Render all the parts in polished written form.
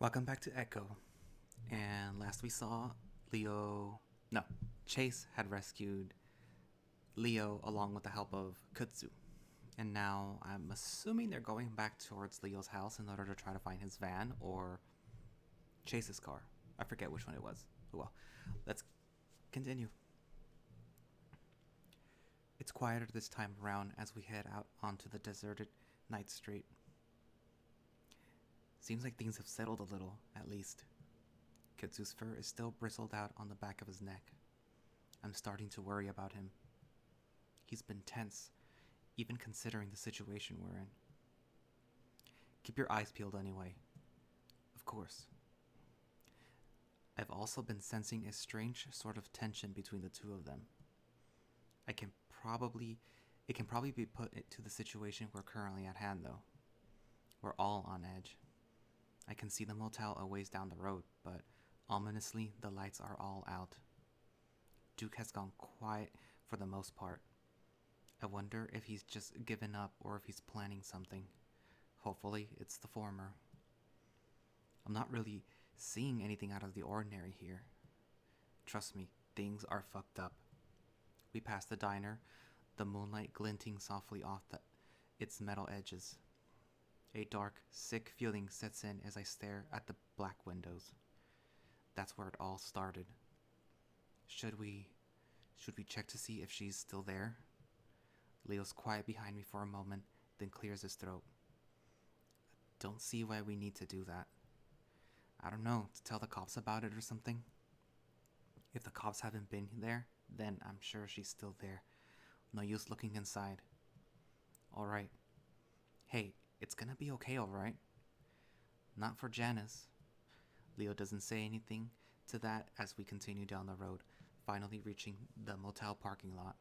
Welcome back to Echo. And last we saw, Leo. No, Chase had rescued Leo along with the help of Kudzu. And now I'm assuming they're going back towards Leo's house in order to try to find his van or Chase's car. I forget which one it was. Well, let's continue. It's quieter this time around as we head out onto the deserted night street. Seems like things have settled a little, at least. Kudzu's fur is still bristled out on the back of his neck. I'm starting to worry about him. He's been tense, even considering the situation we're in. Keep your eyes peeled anyway. Of course. I've also been sensing a strange sort of tension between the two of them. I can probably it can probably be put to the situation we're currently at hand though. We're all on edge. I can see the motel a ways down the road, but ominously the lights are all out. Duke has gone quiet for the most part. I wonder if he's just given up or if he's planning something. Hopefully, it's the former. I'm not really seeing anything out of the ordinary here. Trust me, things are fucked up. We pass the diner, the moonlight glinting softly off its metal edges. A dark, sick feeling sets in as I stare at the black windows. That's where it all started. Should we should we check to see if she's still there? Leo's quiet behind me for a moment, then clears his throat. Don't see why we need to do that. I don't know, to tell the cops about it or something? If the cops haven't been there, then I'm sure she's still there. No use looking inside. Alright. Hey, it's gonna be okay, alright? Not for Janice. Leo doesn't say anything to that as we continue down the road, finally reaching the motel parking lot.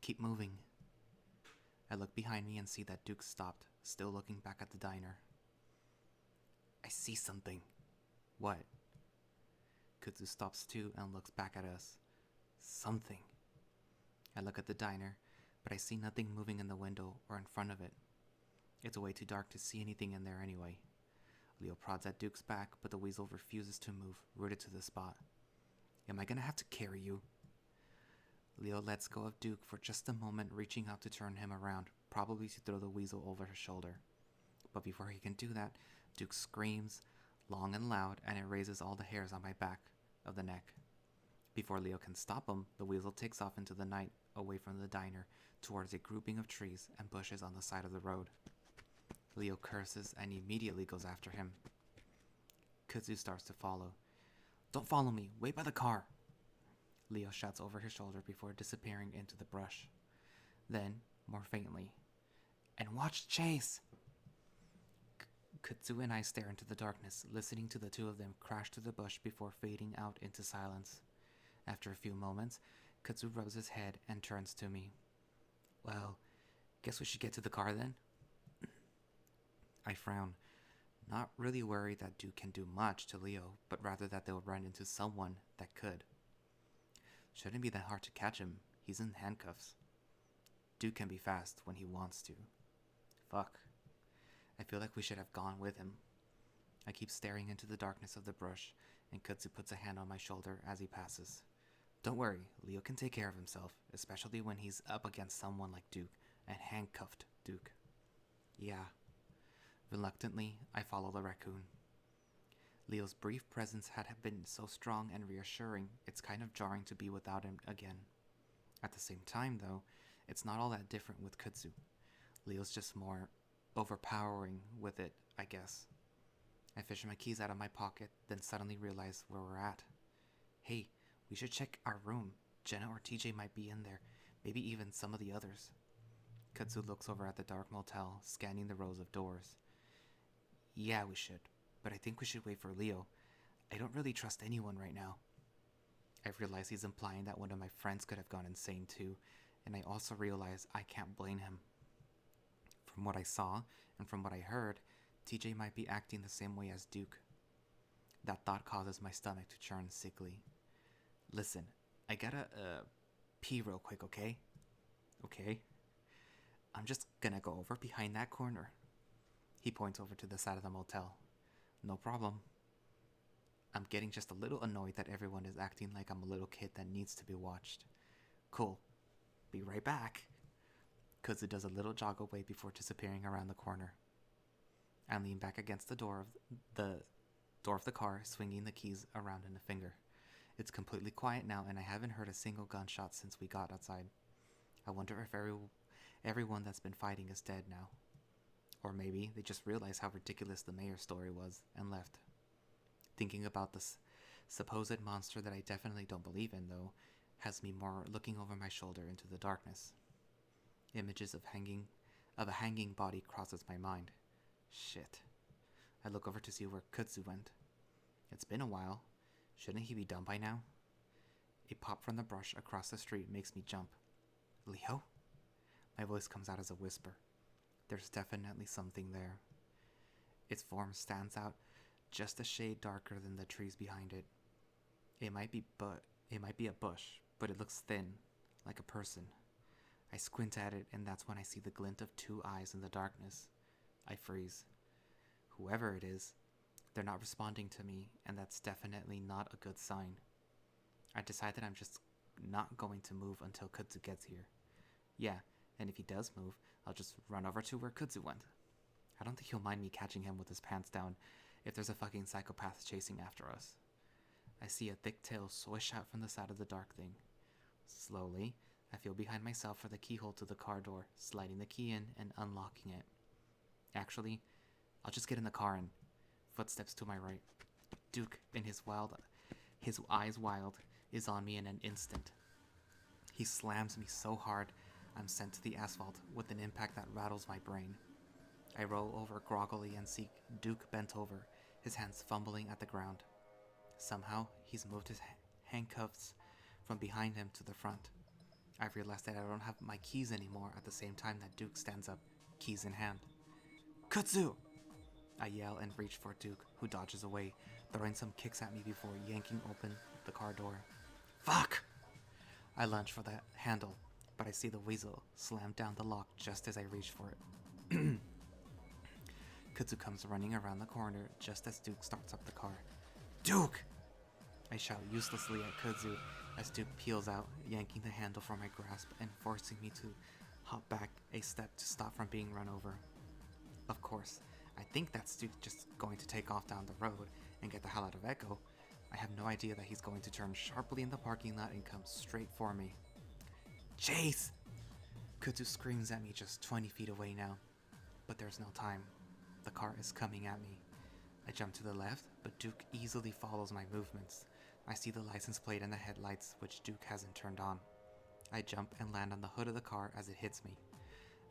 Keep moving. I look behind me and see that Duke stopped, still looking back at the diner. I see something. What? Kudzu stops too and looks back at us. Something. I look at the diner, but I see nothing moving in the window or in front of it. It's way too dark to see anything in there anyway. Leo prods at Duke's back, but the weasel refuses to move, rooted to the spot. Am I gonna have to carry you? Leo lets go of Duke for just a moment, reaching out to turn him around, probably to throw the weasel over his shoulder. But before he can do that, Duke screams, long and loud, and it raises all the hairs on my back of the neck. Before Leo can stop him, the weasel takes off into the night, away from the diner, towards a grouping of trees and bushes on the side of the road. Leo curses and immediately goes after him. Kudzu starts to follow. Don't follow me, wait by the car! Leo shouts over his shoulder before disappearing into the brush. Then, more faintly, and watch Chase! Kudzu and I stare into the darkness, listening to the two of them crash through the bush before fading out into silence. After a few moments, Kudzu rubs his head and turns to me. Well, guess we should get to the car then? I frown, not really worried that Duke can do much to Leo, but rather that they'll run into someone that could. Shouldn't be that hard to catch him, he's in handcuffs. Duke can be fast when he wants to. Fuck. I feel like we should have gone with him. I keep staring into the darkness of the brush, and Kudzu puts a hand on my shoulder as he passes. Don't worry, Leo can take care of himself, especially when he's up against someone like Duke, and handcuffed Duke. Yeah. Reluctantly, I follow the raccoon. Leo's brief presence had been so strong and reassuring, it's kind of jarring to be without him again. At the same time, though, it's not all that different with Kudzu. Leo's just more overpowering with it, I guess. I fish my keys out of my pocket, then suddenly realize where we're at. Hey, we should check our room. Jenna or TJ might be in there, maybe even some of the others. Kudzu looks over at the dark motel, scanning the rows of doors. Yeah, we should, but I think we should wait for Leo. I don't really trust anyone right now. I realize he's implying that one of my friends could have gone insane too, and I also realize I can't blame him. From what I saw, and from what I heard, TJ might be acting the same way as Duke. That thought causes my stomach to churn sickly. Listen, I gotta, pee real quick, okay? Okay. I'm just gonna go over behind that corner. He points over to the side of the motel. No problem. I'm getting just a little annoyed that everyone is acting like I'm a little kid that needs to be watched. Cool. Be right back. Kudzu does a little jog away before disappearing around the corner. I lean back against the door of the car, swinging the keys around in a finger. It's completely quiet now, and I haven't heard a single gunshot since we got outside. I wonder if everyone that's been fighting is dead now. Or maybe they just realized how ridiculous the mayor's story was and left. Thinking about this supposed monster that I definitely don't believe in, though, has me more looking over my shoulder into the darkness. Images of a hanging body crosses my mind. Shit. I look over to see where Kudzu went. It's been a while. Shouldn't he be done by now? A pop from the brush across the street makes me jump. Leo? My voice comes out as a whisper. There's definitely something there. Its form stands out just a shade darker than the trees behind it. It might be a bush, but it looks thin, like a person. I squint at it, and that's when I see the glint of two eyes in the darkness. I freeze. Whoever it is, they're not responding to me, and that's definitely not a good sign. I decide that I'm just not going to move until Kudzu gets here. Yeah, and if he does move, I'll just run over to where Kudzu went. I don't think he'll mind me catching him with his pants down if there's a fucking psychopath chasing after us. I see a thick tail swish out from the side of the dark thing. Slowly, I feel behind myself for the keyhole to the car door, sliding the key in and unlocking it. Actually, I'll just get in the car and... Footsteps to my right. Duke, in his eyes wild, is on me in an instant. He slams me so hard, I'm sent to the asphalt with an impact that rattles my brain. I roll over groggily and see Duke bent over, his hands fumbling at the ground. Somehow, he's moved his handcuffs from behind him to the front. I realize that I don't have my keys anymore at the same time that Duke stands up, keys in hand. Kudzu! I yell and reach for Duke, who dodges away, throwing some kicks at me before yanking open the car door. Fuck! I lunge for the handle, but I see the weasel slam down the lock just as I reach for it. Kudzu comes running around the corner just as Duke starts up the car. Duke! I shout uselessly at Kudzu as Duke peels out, yanking the handle from my grasp and forcing me to hop back a step to stop from being run over. Of course, I think that's Duke just going to take off down the road and get the hell out of Echo. I have no idea that he's going to turn sharply in the parking lot and come straight for me. Chase! Kudzu screams at me just 20 feet away now, but there's no time. The car is coming at me. I jump to the left, but Duke easily follows my movements. I see the license plate and the headlights, which Duke hasn't turned on. I jump and land on the hood of the car as it hits me.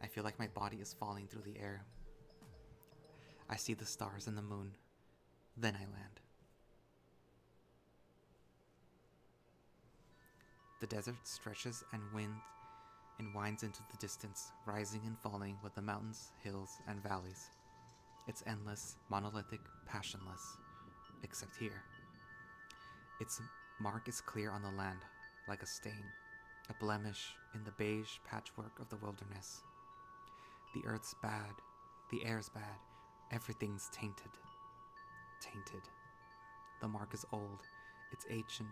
I feel like my body is falling through the air. I see the stars and the moon. Then I land. The desert stretches and winds into the distance, rising and falling with the mountains, hills, and valleys. It's endless, monolithic, passionless. Except here. Its mark is clear on the land, like a stain, a blemish in the beige patchwork of the wilderness. The earth's bad, the air's bad, everything's tainted. Tainted. The mark is old, it's ancient.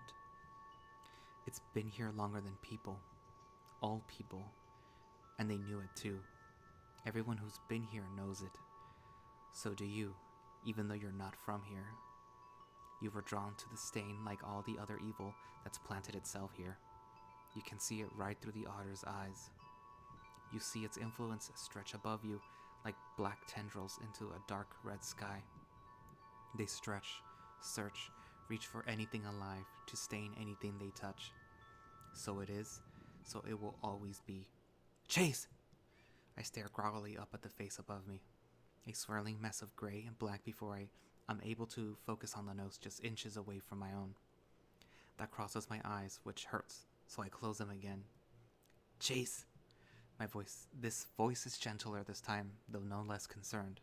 It's been here longer than people. All people. And they knew it too. Everyone who's been here knows it. So do you, even though you're not from here. You were drawn to the stain like all the other evil that's planted itself here. You can see it right through the otter's eyes. You see its influence stretch above you like black tendrils into a dark red sky. They stretch, search, reach for anything alive to stain anything they touch. So it is, so it will always be. Chase! I stare groggily up at the face above me. A swirling mess of gray and black before I'm able to focus on the nose just inches away from my own. That crosses my eyes, which hurts, so I close them again. Chase! This voice is gentler this time, though no less concerned.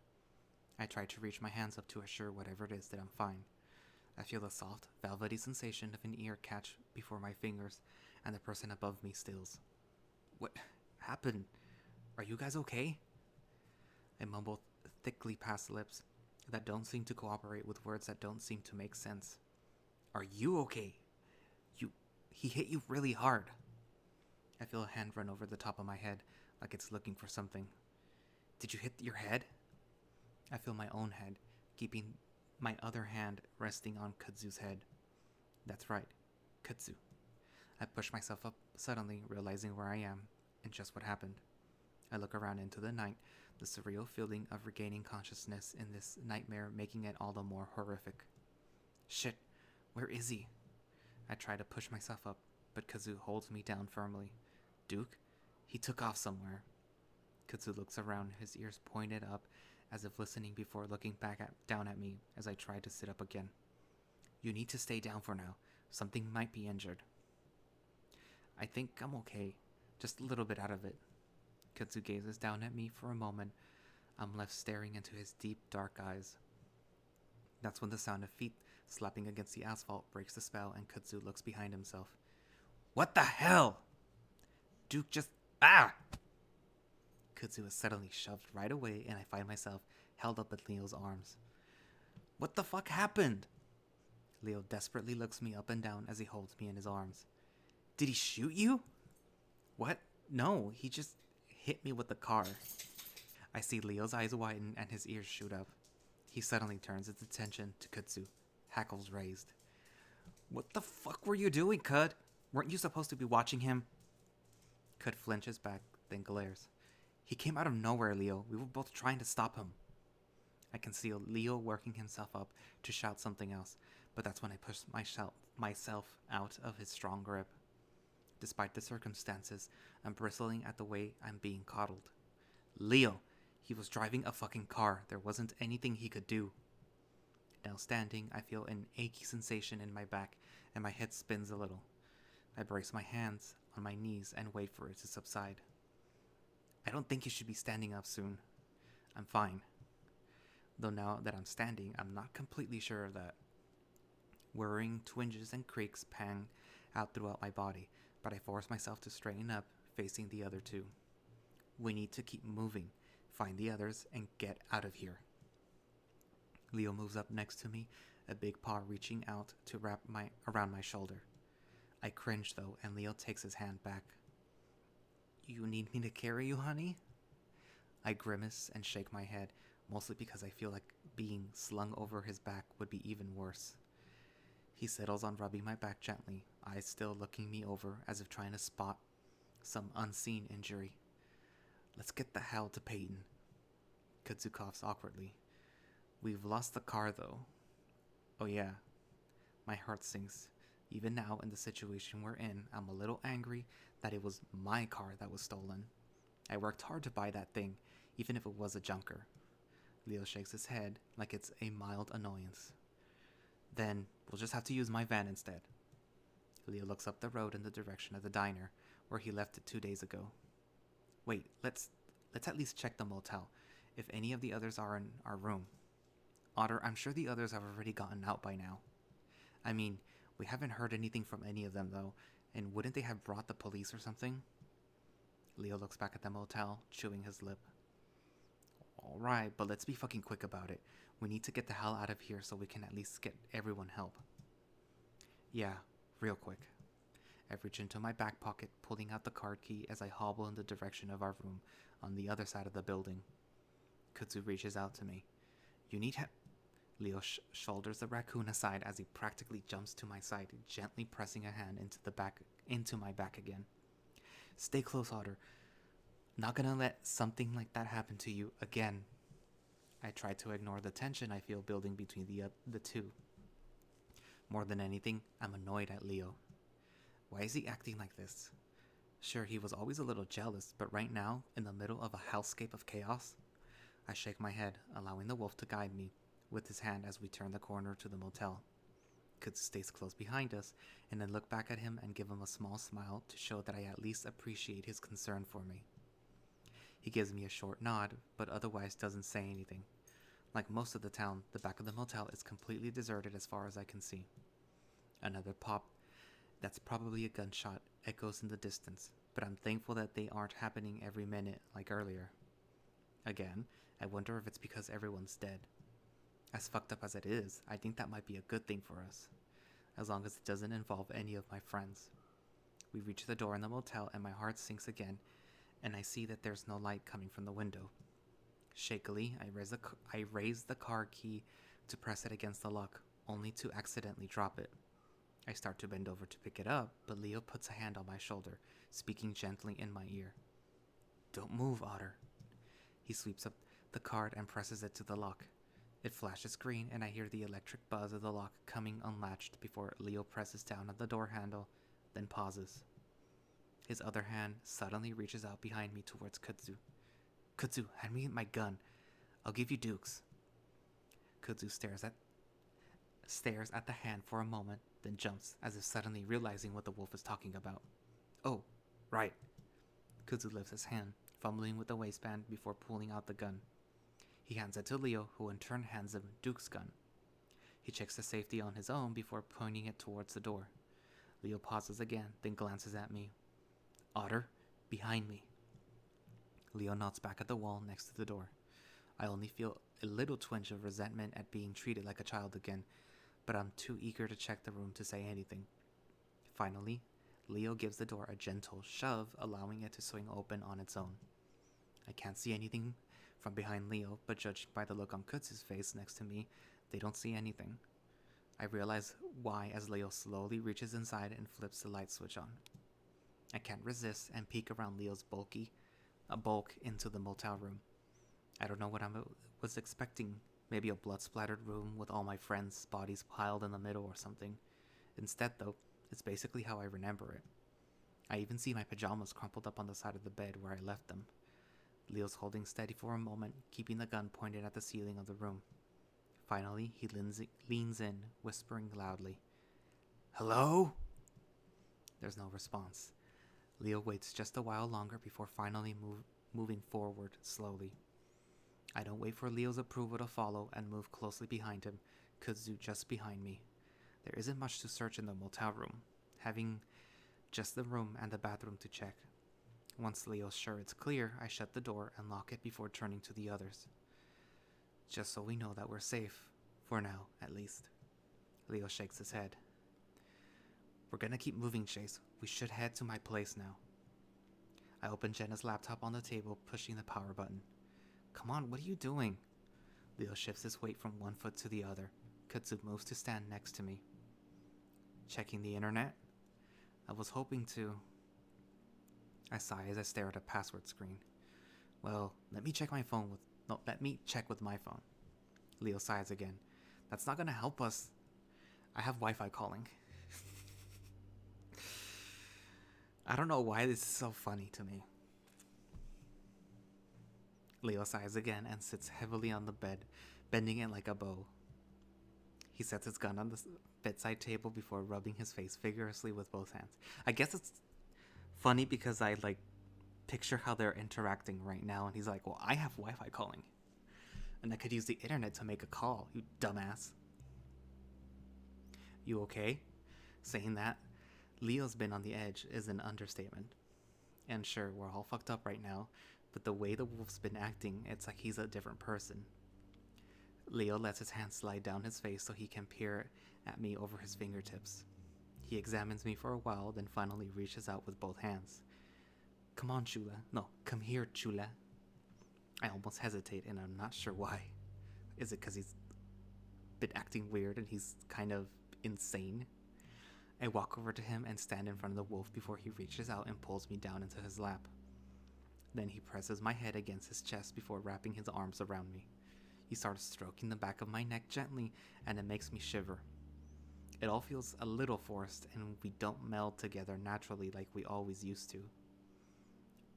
I try to reach my hands up to assure whatever it is that I'm fine. I feel the soft, velvety sensation of an ear catch before my fingers, and the person above me stills. What happened? Are you guys okay? I mumble thickly past lips. that don't seem to cooperate with words that don't seem to make sense. Are you okay? You. He hit you really hard. I feel a hand run over the top of my head, like it's looking for something. Did you hit your head? I feel my own head, keeping my other hand resting on Kudzu's head. That's right, Kudzu. I push myself up, suddenly realizing where I am and just what happened. I look around into the night, the surreal feeling of regaining consciousness in this nightmare making it all the more horrific. Shit, where is he? I try to push myself up, but Kudzu holds me down firmly. Duke? He took off somewhere. Kudzu looks around, his ears pointed up, as if listening before looking down at me as I try to sit up again. You need to stay down for now. Something might be injured. I think I'm okay. Just a little bit out of it. Kudzu gazes down at me for a moment. I'm left staring into his deep, dark eyes. That's when the sound of feet slapping against the asphalt breaks the spell and Kudzu looks behind himself. What the hell? Duke just... Ah! Kudzu is suddenly shoved right away and I find myself held up in Leo's arms. What the fuck happened? Leo desperately looks me up and down as he holds me in his arms. Did he shoot you? What? No, he just hit me with the car. I see Leo's eyes widen and his ears shoot up. He suddenly turns his attention to Kudzu, hackles raised. What the fuck were you doing, Kud? Weren't you supposed to be watching him? Kud flinches back, then glares. He came out of nowhere, Leo. We were both trying to stop him. I can see Leo working himself up to shout something else, but that's when I push myself out of his strong grip. Despite the circumstances, I'm bristling at the way I'm being coddled. Leo, he was driving a fucking car. There wasn't anything he could do. Now standing, I feel an achy sensation in my back and my head spins a little. I brace my hands on my knees and wait for it to subside. I don't think you should be standing up soon. I'm fine. Though now that I'm standing, I'm not completely sure of that. Worrying twinges and creaks pang out throughout my body, but I force myself to straighten up, facing the other two. We need to keep moving, find the others, and get out of here. Leo moves up next to me, a big paw reaching out to wrap around my shoulder. I cringe though, and Leo takes his hand back. You need me to carry you, honey? I grimace and shake my head, mostly because I feel like being slung over his back would be even worse. He settles on rubbing my back gently, eyes still looking me over as if trying to spot some unseen injury. Let's get the hell to Peyton. Kudzu coughs awkwardly. We've lost the car though. Oh yeah. My heart sinks. Even now, in the situation we're in, I'm a little angry that it was my car that was stolen. I worked hard to buy that thing, even if it was a junker. Leo shakes his head like it's a mild annoyance. Then we'll just have to use my van instead. Leo looks up the road in the direction of the diner, where he left it 2 days ago. Wait, let's at least check the motel, if any of the others are in our room. Otter, I'm sure the others have already gotten out by now. I mean, we haven't heard anything from any of them though, and wouldn't they have brought the police or something? Leo looks back at the motel, chewing his lip. Alright, but let's be fucking quick about it. We need to get the hell out of here so we can at least get everyone help. Yeah, real quick. I reach into my back pocket, pulling out the card key as I hobble in the direction of our room on the other side of the building. Kudzu reaches out to me. You need help? Leo shoulders the raccoon aside as he practically jumps to my side, gently pressing a hand into my back again. Stay close, Otter. Not gonna let something like that happen to you again. I try to ignore the tension I feel building between the two. More than anything, I'm annoyed at Leo. Why is he acting like this? Sure, he was always a little jealous, but right now, in the middle of a hellscape of chaos? I shake my head, allowing the wolf to guide me with his hand as we turn the corner to the motel. Kudzu stays close behind us, and then look back at him and give him a small smile to show that I at least appreciate his concern for me. He gives me a short nod, but otherwise doesn't say anything. Like most of the town, the back of the motel is completely deserted as far as I can see. Another pop, that's probably a gunshot, echoes in the distance, but I'm thankful that they aren't happening every minute like earlier. Again, I wonder if it's because everyone's dead. As fucked up as it is, I think that might be a good thing for us, as long as it doesn't involve any of my friends. We reach the door in the motel and my heart sinks again, and I see that there's no light coming from the window. Shakily, I raise the car key to press it against the lock, only to accidentally drop it. I start to bend over to pick it up, but Leo puts a hand on my shoulder, speaking gently in my ear. Don't move, Otter. He sweeps up the card and presses it to the lock. It flashes green, and I hear the electric buzz of the lock coming unlatched before Leo presses down on the door handle, then pauses. His other hand suddenly reaches out behind me towards Kudzu. Kudzu, hand me my gun. I'll give you dukes. Kudzu stares at the hand for a moment, then jumps, as if suddenly realizing what the wolf is talking about. Oh, right. Kudzu lifts his hand, fumbling with the waistband before pulling out the gun. He hands it to Leo, who in turn hands him Duke's gun. He checks the safety on his own before pointing it towards the door. Leo pauses again, then glances at me. Otter, behind me. Leo nods back at the wall next to the door. I only feel a little twinge of resentment at being treated like a child again, but I'm too eager to check the room to say anything. Finally, Leo gives the door a gentle shove, allowing it to swing open on its own. I can't see anything from behind Leo, but judging by the look on Kudzu's face next to me, they don't see anything. I realize why as Leo slowly reaches inside and flips the light switch on. I can't resist and peek around Leo's bulk into the motel room. I don't know what I was expecting. Maybe a blood-splattered room with all my friends' bodies piled in the middle or something. Instead, though, it's basically how I remember it. I even see my pajamas crumpled up on the side of the bed where I left them. Leo's holding steady for a moment, keeping the gun pointed at the ceiling of the room. Finally, he leans in, whispering loudly. Hello? There's no response. Leo waits just a while longer before finally moving forward slowly. I don't wait for Leo's approval to follow and move closely behind him, Kudzu just behind me. There isn't much to search in the motel room, having just the room and the bathroom to check. Once Leo's sure it's clear, I shut the door and lock it before turning to the others. Just so we know that we're safe, for now, at least. Leo shakes his head. We're gonna keep moving, Chase. We should head to my place now. I open Jenna's laptop on the table, pushing the power button. Come on, what are you doing? Leo shifts his weight from one foot to the other. Kudzu moves to stand next to me. Checking the internet? I was hoping to... I sigh as I stare at a password screen. Well, let me check with my phone. Leo sighs again. That's not gonna help us. I have Wi-Fi calling. I don't know why this is so funny to me. Leo sighs again and sits heavily on the bed, bending it like a bow. He sets his gun on the bedside table before rubbing his face vigorously with both hands. I guess it's funny because I picture how they're interacting right now, and he's like, well, I have Wi-Fi calling. And I could use the internet to make a call, you dumbass. You okay? Saying that, Leo's been on the edge is an understatement. And sure, we're all fucked up right now, but the way the wolf's been acting, it's like he's a different person. Leo lets his hand slide down his face so he can peer at me over his fingertips. He examines me for a while, then finally reaches out with both hands. Come on, Chula. No, come here, Chula. I almost hesitate, and I'm not sure why. Is it because he's been acting weird and he's kind of insane? I walk over to him and stand in front of the wolf before he reaches out and pulls me down into his lap. Then he presses my head against his chest before wrapping his arms around me. He starts stroking the back of my neck gently, and it makes me shiver. It all feels a little forced, and we don't meld together naturally like we always used to.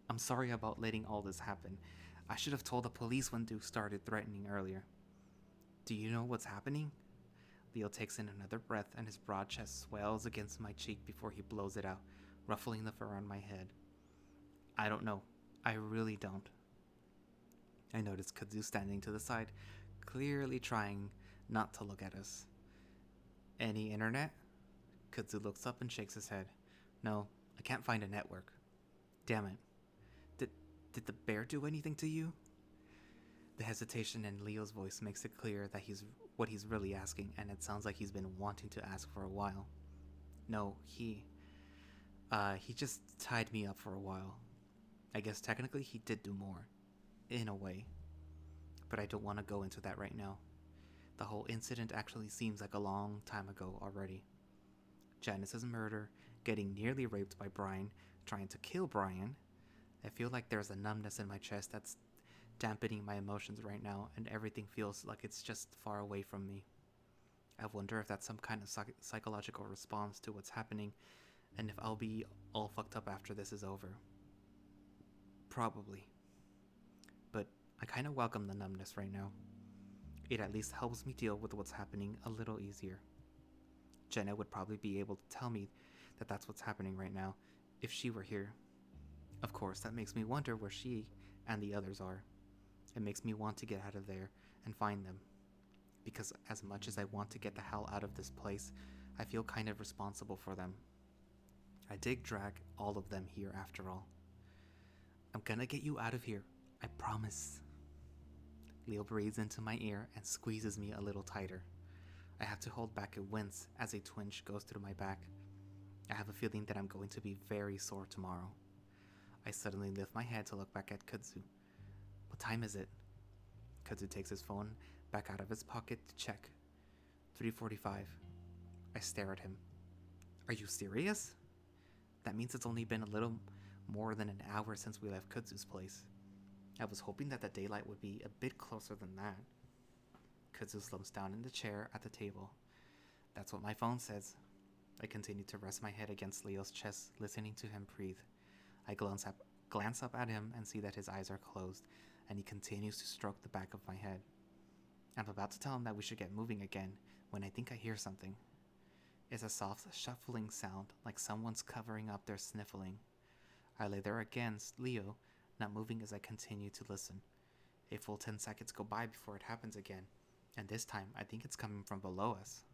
I'm sorry about letting all this happen. I should have told the police when Duke started threatening earlier. Do you know what's happening? Leo takes in another breath, and his broad chest swells against my cheek before he blows it out, ruffling the fur on my head. I don't know. I really don't. I notice Kudzu standing to the side, clearly trying not to look at us. Any internet? Kudzu looks up and shakes his head. No, I can't find a network. Damn it. Did the bear do anything to you? The hesitation in Leo's voice makes it clear that he's what he's really asking, and it sounds like he's been wanting to ask for a while. No, he just tied me up for a while. I guess technically he did do more, in a way. But I don't want to go into that right now. The whole incident actually seems like a long time ago already. Janice's murder, getting nearly raped by Brian, trying to kill Brian. I feel like there's a numbness in my chest that's dampening my emotions right now, and everything feels like it's just far away from me. I wonder if that's some kind of psychological response to what's happening, and if I'll be all fucked up after this is over. Probably. But I kind of welcome the numbness right now. It at least helps me deal with what's happening a little easier. Jenna would probably be able to tell me that that's what's happening right now if she were here. Of course, that makes me wonder where she and the others are. It makes me want to get out of there and find them. Because as much as I want to get the hell out of this place, I feel kind of responsible for them. I did drag all of them here after all. I'm gonna get you out of here, I promise. Leo breathes into my ear and squeezes me a little tighter. I have to hold back a wince as a twinge goes through my back. I have a feeling that I'm going to be very sore tomorrow. I suddenly lift my head to look back at Kudzu. What time is it? Kudzu takes his phone back out of his pocket to check. 3:45. I stare at him. Are you serious? That means it's only been a little more than an hour since we left Kudzu's place. I was hoping that the daylight would be a bit closer than that. Kudzu slumps down in the chair at the table. That's what my phone says. I continue to rest my head against Leo's chest, listening to him breathe. I glance up at him and see that his eyes are closed, and he continues to stroke the back of my head. I'm about to tell him that we should get moving again when I think I hear something. It's a soft shuffling sound, like someone's covering up their sniffling. I lay there against Leo, not moving as I continue to listen. A full 10 seconds go by before it happens again, and this time I think it's coming from below us,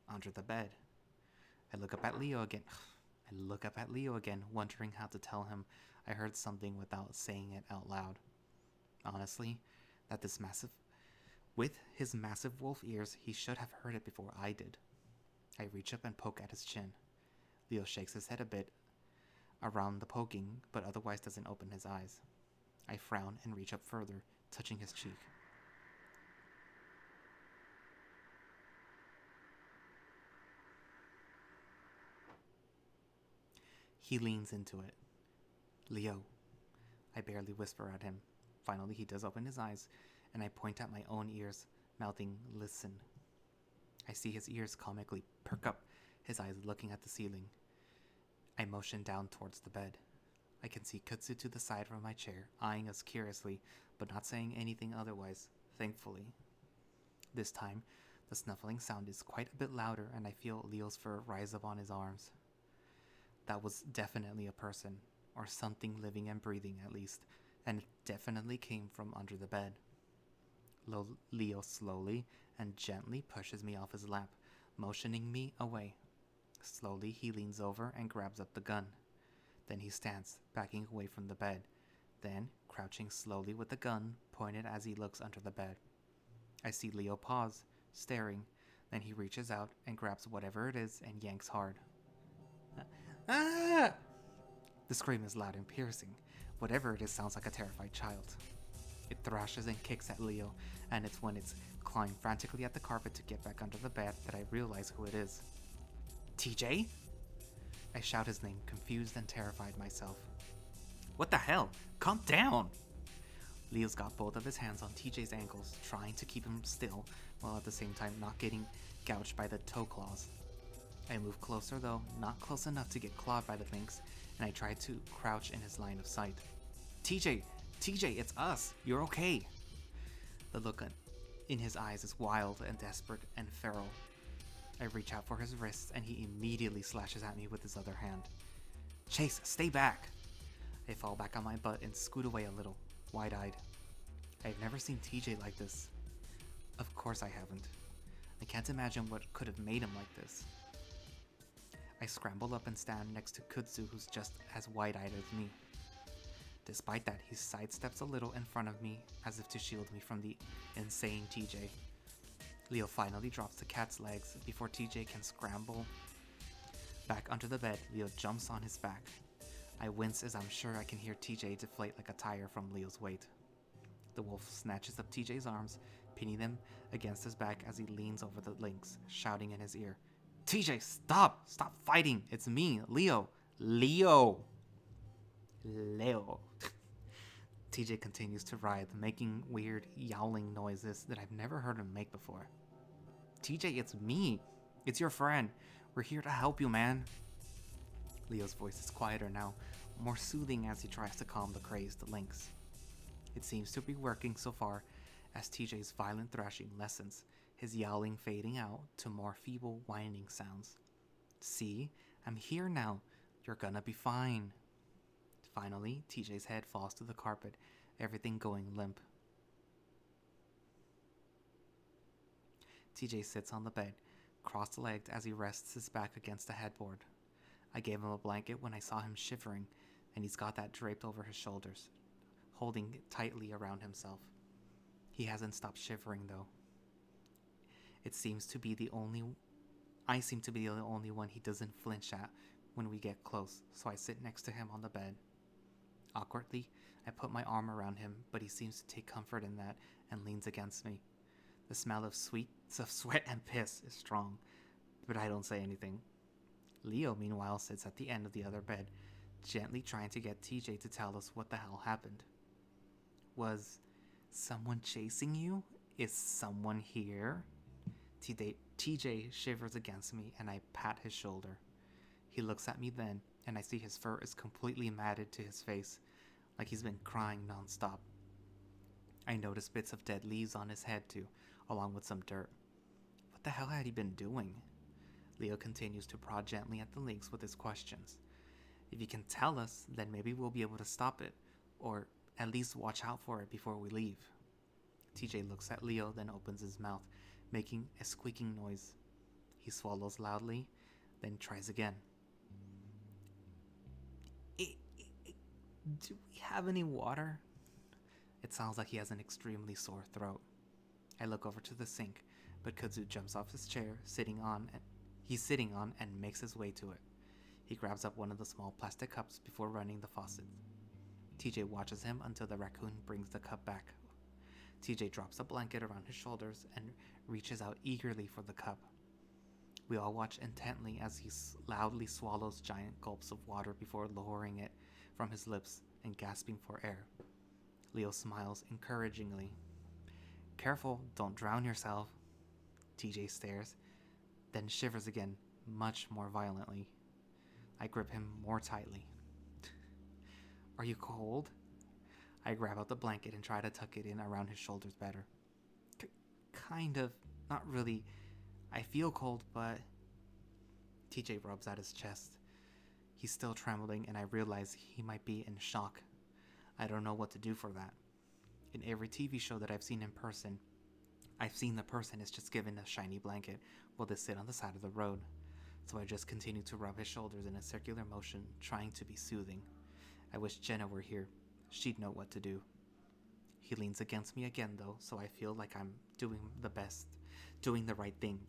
under the bed. I look up at Leo again, wondering how to tell him I heard something without saying it out loud. Honestly, with his massive wolf ears, he should have heard it before I did. I reach up and poke at his chin. Leo shakes his head a bit around the poking, but otherwise doesn't open his eyes. I frown and reach up further, touching his cheek. He leans into it. Leo. I barely whisper at him. Finally, he does open his eyes, and I point at my own ears, mouthing, listen. I see his ears comically perk up, his eyes looking at the ceiling. I motion down towards the bed. I can see Kudzu to the side from my chair, eyeing us curiously, but not saying anything otherwise, thankfully. This time, the snuffling sound is quite a bit louder, and I feel Leo's fur rise up on his arms. That was definitely a person, or something living and breathing at least, and it definitely came from under the bed. Leo slowly and gently pushes me off his lap, motioning me away. Slowly, he leans over and grabs up the gun. Then he stands, backing away from the bed, then crouching slowly with the gun pointed as he looks under the bed. I see Leo pause, staring, then he reaches out and grabs whatever it is and yanks hard. Ah! The scream is loud and piercing. Whatever it is sounds like a terrified child. It thrashes and kicks at Leo, and it's when it's clawing frantically at the carpet to get back under the bed that I realize who it is. TJ? I shout his name, confused and terrified myself. What the hell? Calm down! Leo's got both of his hands on TJ's ankles, trying to keep him still, while at the same time not getting gouged by the toe claws. I move closer though, not close enough to get clawed by the things, and I try to crouch in his line of sight. TJ, it's us. You're okay. The look in his eyes is wild and desperate and feral. I reach out for his wrists, and he immediately slashes at me with his other hand. Chase, stay back! I fall back on my butt and scoot away a little, wide-eyed. I've never seen TJ like this. Of course I haven't. I can't imagine what could have made him like this. I scramble up and stand next to Kudzu, who's just as wide-eyed as me. Despite that, he sidesteps a little in front of me as if to shield me from the insane TJ. Leo finally drops the cat's legs before TJ can scramble back under the bed. Leo jumps on his back. I wince as I'm sure I can hear TJ deflate like a tire from Leo's weight. The wolf snatches up TJ's arms, pinning them against his back as he leans over the lynx, shouting in his ear, TJ, stop! Stop fighting! It's me, Leo! Leo! Leo. TJ continues to writhe, making weird, yowling noises that I've never heard him make before. TJ, it's me! It's your friend! We're here to help you, man! Leo's voice is quieter now, more soothing as he tries to calm the crazed lynx. It seems to be working so far, as TJ's violent thrashing lessens, his yowling fading out to more feeble whining sounds. See? I'm here now. You're gonna be fine. Finally, TJ's head falls to the carpet, everything going limp. TJ sits on the bed, cross-legged as he rests his back against the headboard. I gave him a blanket when I saw him shivering, and he's got that draped over his shoulders, holding it tightly around himself. He hasn't stopped shivering, though. I seem to be the only one he doesn't flinch at when we get close, so I sit next to him on the bed. Awkwardly, I put my arm around him, but he seems to take comfort in that and leans against me. The smell of sweat and piss is strong, but I don't say anything. Leo, meanwhile, sits at the end of the other bed, gently trying to get TJ to tell us what the hell happened. Was someone chasing you? Is someone here? TJ shivers against me, and I pat his shoulder. He looks at me then, and I see his fur is completely matted to his face, like he's been crying nonstop. I notice bits of dead leaves on his head too, along with some dirt. What the hell had he been doing? Leo continues to prod gently at the lynx with his questions. If you can tell us, then maybe we'll be able to stop it, or at least watch out for it before we leave. TJ looks at Leo, then opens his mouth, making a squeaking noise. He swallows loudly, then tries again. Do we have any water? It sounds like he has an extremely sore throat. I look over to the sink, but Kudzu jumps off his chair, he's sitting on and makes his way to it. He grabs up one of the small plastic cups before running the faucet. TJ watches him until the raccoon brings the cup back. TJ drops a blanket around his shoulders and reaches out eagerly for the cup. We all watch intently as he loudly swallows giant gulps of water before lowering it from his lips and gasping for air. Leo smiles encouragingly. Careful, don't drown yourself. TJ stares, then shivers again, much more violently. I grip him more tightly. Are you cold? I grab out the blanket and try to tuck it in around his shoulders better. Kind of, not really. I feel cold, but... TJ rubs at his chest. He's still trembling, and I realize he might be in shock. I don't know what to do for that. In every TV show that I've seen in person, I've seen the person is just given a shiny blanket while they sit on the side of the road. So I just continue to rub his shoulders in a circular motion, trying to be soothing. I wish Jenna were here. She'd know what to do. He leans against me again, though, so I feel like I'm doing the right thing.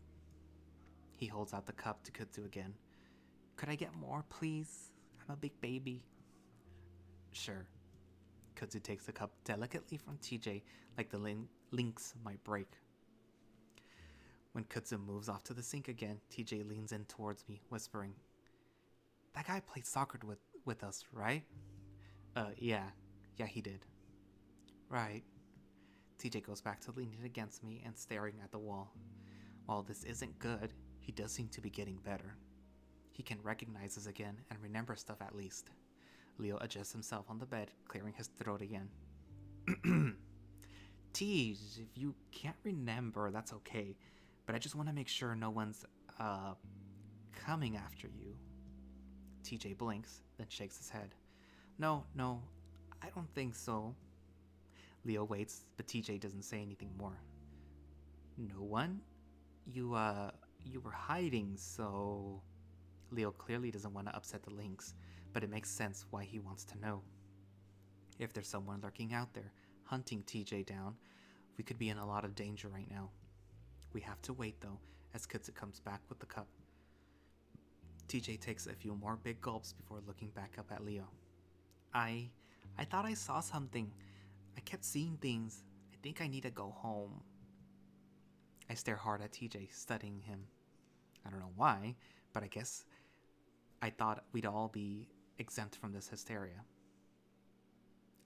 He holds out the cup to Kudzu again. Could I get more, please? I'm a big baby. Sure. Kudzu takes the cup delicately from TJ like the lynx might break. When Kudzu moves off to the sink again, TJ leans in towards me, whispering, That guy played soccer with us, right? Yeah, he did. Right. TJ goes back to leaning against me and staring at the wall. While this isn't good, he does seem to be getting better. He can recognize us again and remember stuff at least. Leo adjusts himself on the bed, clearing his throat again. Tease, if you can't remember, that's okay. But I just want to make sure no one's, coming after you. TJ blinks, then shakes his head. No, I don't think so. Leo waits, but TJ doesn't say anything more. No one? You were hiding, so... Leo clearly doesn't want to upset the lynx, but it makes sense why he wants to know. If there's someone lurking out there, hunting TJ down, we could be in a lot of danger right now. We have to wait, though, as Kudzu comes back with the cup. TJ takes a few more big gulps before looking back up at Leo. I... I thought I saw something. I kept seeing things. I think I need to go home. I stare hard at TJ, studying him. I don't know why, but I guess I thought we'd all be exempt from this hysteria.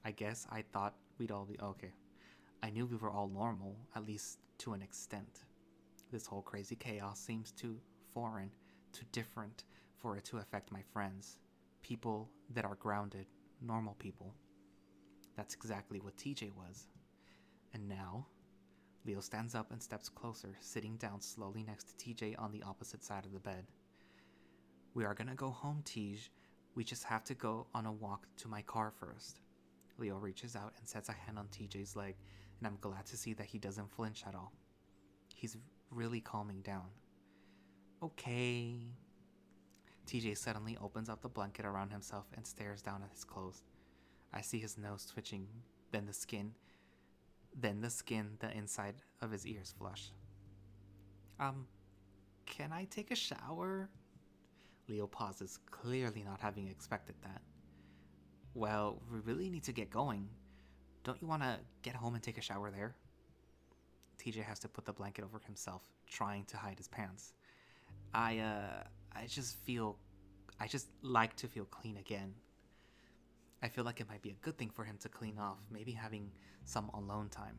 Okay. I knew we were all normal, at least to an extent. This whole crazy chaos seems too foreign, too different for it to affect my friends. People that are grounded, normal people. That's exactly what TJ was. And now, Leo stands up and steps closer, sitting down slowly next to TJ on the opposite side of the bed. We are gonna go home, Tej. We just have to go on a walk to my car first. Leo reaches out and sets a hand on TJ's leg, and I'm glad to see that he doesn't flinch at all. He's really calming down. Okay. TJ suddenly opens up the blanket around himself and stares down at his clothes. I see his nose twitching, then the skin, the inside of his ears flush. Can I take a shower? Leo pauses, clearly not having expected that. Well, we really need to get going. Don't you want to get home and take a shower there? TJ has to put the blanket over himself, trying to hide his pants. I just like to feel clean again. I feel like it might be a good thing for him to clean off, maybe having some alone time.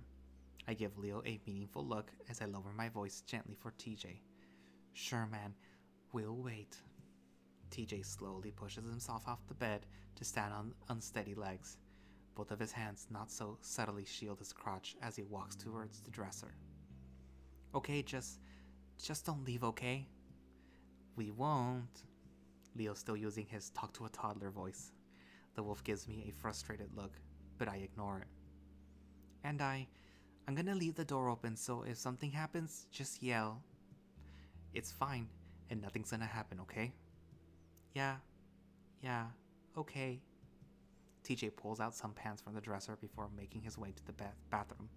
I give Leo a meaningful look as I lower my voice gently for TJ. Sure, man, we'll wait. TJ slowly pushes himself off the bed to stand on unsteady legs. Both of his hands not so subtly shield his crotch as he walks towards the dresser. Okay, just don't leave, okay? We won't. Leo's still using his talk to a toddler voice. The wolf gives me a frustrated look, but I ignore it. And I'm gonna leave the door open, so if something happens, just yell. It's fine, and nothing's gonna happen, okay? Yeah, okay. TJ pulls out some pants from the dresser before making his way to the bathroom.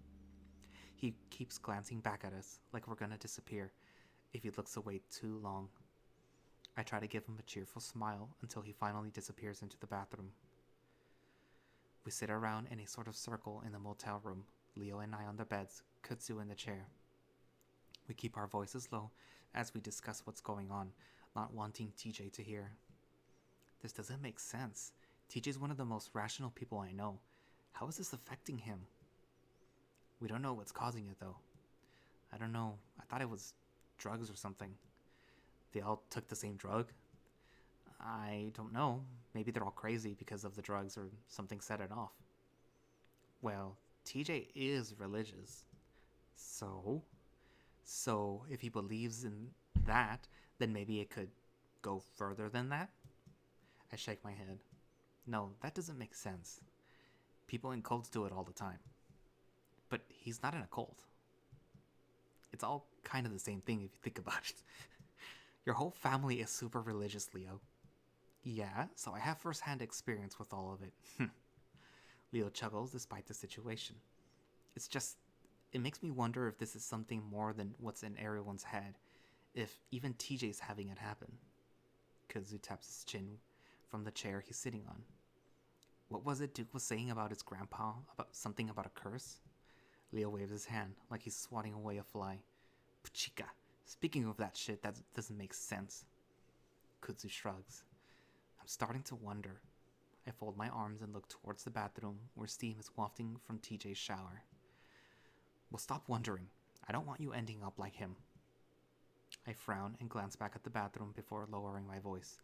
He keeps glancing back at us, like we're gonna disappear if he looks away too long. I try to give him a cheerful smile until he finally disappears into the bathroom. We sit around in a sort of circle in the motel room, Leo and I on the beds, Kudzu in the chair. We keep our voices low as we discuss what's going on, not wanting TJ to hear. This doesn't make sense. TJ's one of the most rational people I know. How is this affecting him? We don't know what's causing it, though. I don't know. I thought it was drugs or something. They all took the same drug? I don't know. Maybe they're all crazy because of the drugs or something set it off. Well, TJ is religious. So if he believes in that, then maybe it could go further than that? I shake my head. No, that doesn't make sense. People in cults do it all the time. But he's not in a cult. It's all kind of the same thing if you think about it. Your whole family is super religious, Leo. Yeah, so I have first-hand experience with all of it. Leo chuckles despite the situation. It makes me wonder if this is something more than what's in everyone's head. If even TJ's having it happen. Kudzu taps his chin from the chair he's sitting on. What was it Duke was saying about his grandpa? About something about a curse? Leo waves his hand like he's swatting away a fly. Puchika. Speaking of that shit, that doesn't make sense. Kudzu shrugs. I'm starting to wonder. I fold my arms and look towards the bathroom where steam is wafting from TJ's shower. Well, stop wondering. I don't want you ending up like him. I frown and glance back at the bathroom before lowering my voice.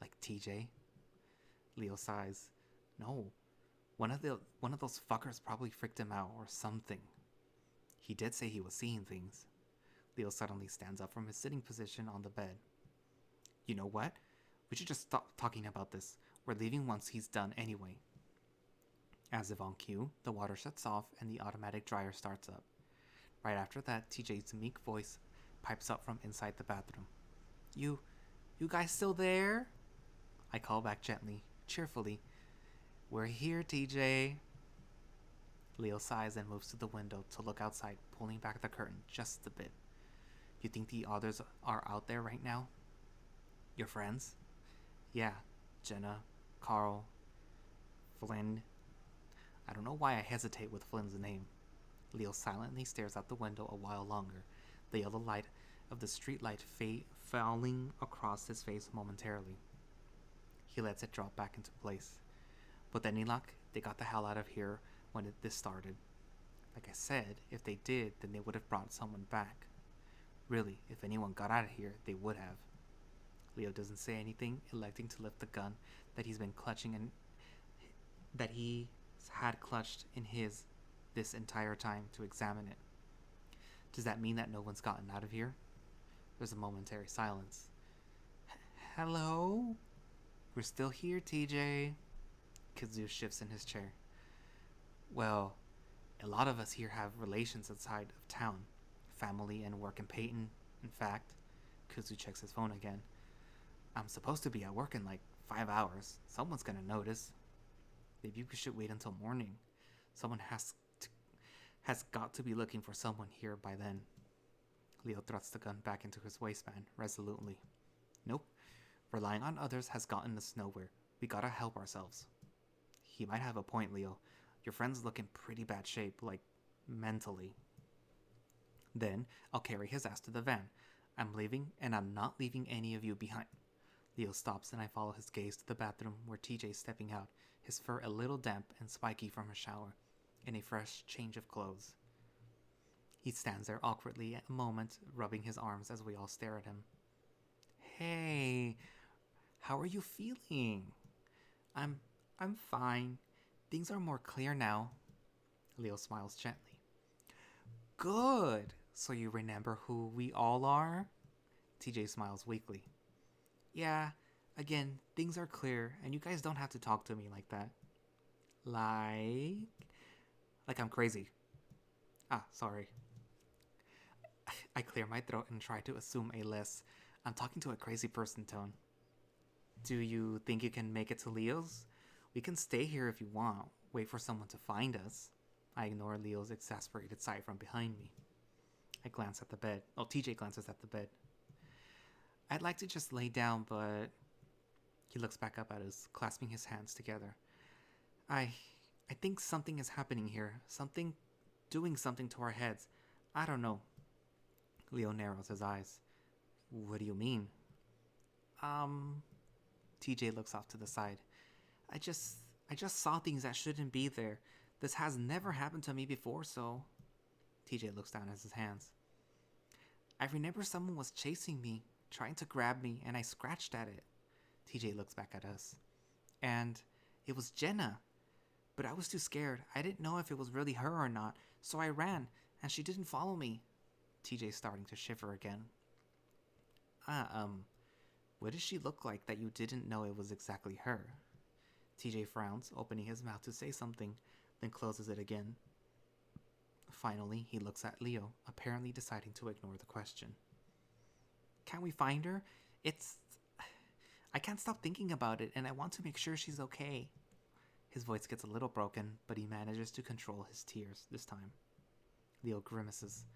Like TJ? Leo sighs. No. One of those fuckers probably freaked him out or something. He did say he was seeing things. Leo suddenly stands up from his sitting position on the bed. You know what? We should just stop talking about this. We're leaving once he's done anyway. As if on cue, the water shuts off and the automatic dryer starts up. Right after that, TJ's meek voice pipes up from inside the bathroom. You guys still there? I call back gently, cheerfully. We're here, TJ. Leo sighs and moves to the window to look outside, pulling back the curtain just a bit. You think the others are out there right now? Your friends? Yeah, Jenna, Carl, Flynn. I don't know why I hesitate with Flynn's name. Leo silently stares out the window a while longer, the yellow light of the streetlight falling across his face momentarily. He lets it drop back into place. With any luck, they got the hell out of here when this started. Like I said, if they did, then they would have brought someone back. Really, if anyone got out of here, they would have. Leo doesn't say anything, electing to lift the gun that he's been clutching and that he had clutched in his this entire time to examine it. Does that mean that no one's gotten out of here? There's a momentary silence. Hello? We're still here, TJ. Kudzu shifts in his chair. Well, a lot of us here have relations outside of town. Family and work in Peyton. In fact, Kudzu checks his phone again. I'm supposed to be at work in like 5 hours. Someone's gonna notice. Maybe we should wait until morning. Someone has got to be looking for someone here by then. Leo thrusts the gun back into his waistband resolutely. Nope. Relying on others has gotten us nowhere. We gotta help ourselves. He might have a point, Leo. Your friend's look in pretty bad shape, like mentally. Then I'll carry his ass to the van. I'm leaving, and I'm not leaving any of you behind. Leo stops, and I follow his gaze to the bathroom where TJ's stepping out, his fur a little damp and spiky from a shower, in a fresh change of clothes. He stands there awkwardly a moment, rubbing his arms as we all stare at him. Hey, how are you feeling? I'm fine. Things are more clear now. Leo smiles gently. Good. So you remember who we all are? TJ smiles weakly. Yeah, again, things are clear, and you guys don't have to talk to me like that. Like I'm crazy. Ah, sorry. I clear my throat and try to assume a less I'm talking to a crazy person tone. Do you think you can make it to Leo's? We can stay here if you want. Wait for someone to find us. I ignore Leo's exasperated sigh from behind me. I glance at the bed. Oh, TJ glances at the bed. I'd like to just lay down, but... He looks back up at us, clasping his hands together. I think something is happening here. Doing something to our heads. I don't know. Leo narrows his eyes. What do you mean? TJ looks off to the side. I just saw things that shouldn't be there. This has never happened to me before, so... TJ looks down at his hands. I remember someone was chasing me, trying to grab me, and I scratched at it. TJ looks back at us. And it was Jenna. But I was too scared. I didn't know if it was really her or not, so I ran, and she didn't follow me. TJ's starting to shiver again. What does she look like that you didn't know it was exactly her? TJ frowns, opening his mouth to say something, then closes it again. Finally, he looks at Leo, apparently deciding to ignore the question. Can we find her? I can't stop thinking about it, and I want to make sure she's okay. His voice gets a little broken, but he manages to control his tears this time. Leo grimaces.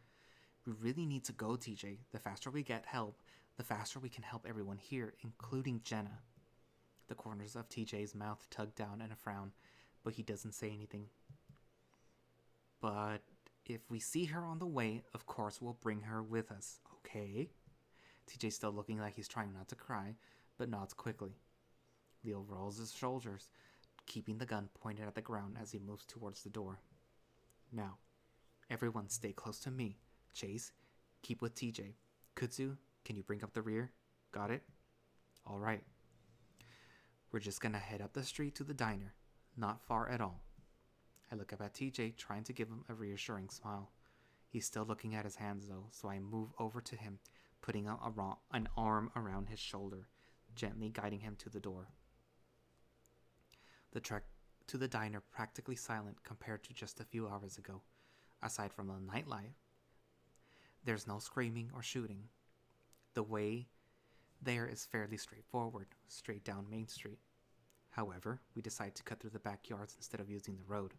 We really need to go, TJ. The faster we get help, the faster we can help everyone here, including Jenna. The corners of TJ's mouth tug down in a frown, but he doesn't say anything. But if we see her on the way, of course we'll bring her with us, okay? TJ's still looking like he's trying not to cry, but nods quickly. Leo rolls his shoulders, keeping the gun pointed at the ground as he moves towards the door. Now, everyone stay close to me. Chase, keep with TJ. Kudzu, can you bring up the rear? Got it? All right. We're just gonna head up the street to the diner. Not far at all. I look up at TJ, trying to give him a reassuring smile. He's still looking at his hands though, so I move over to him, putting an arm around his shoulder, gently guiding him to the door. The trek to the diner practically silent compared to just a few hours ago. Aside from the nightlife, there's no screaming or shooting. The way there is fairly straightforward, straight down Main Street. However, we decide to cut through the backyards instead of using the road.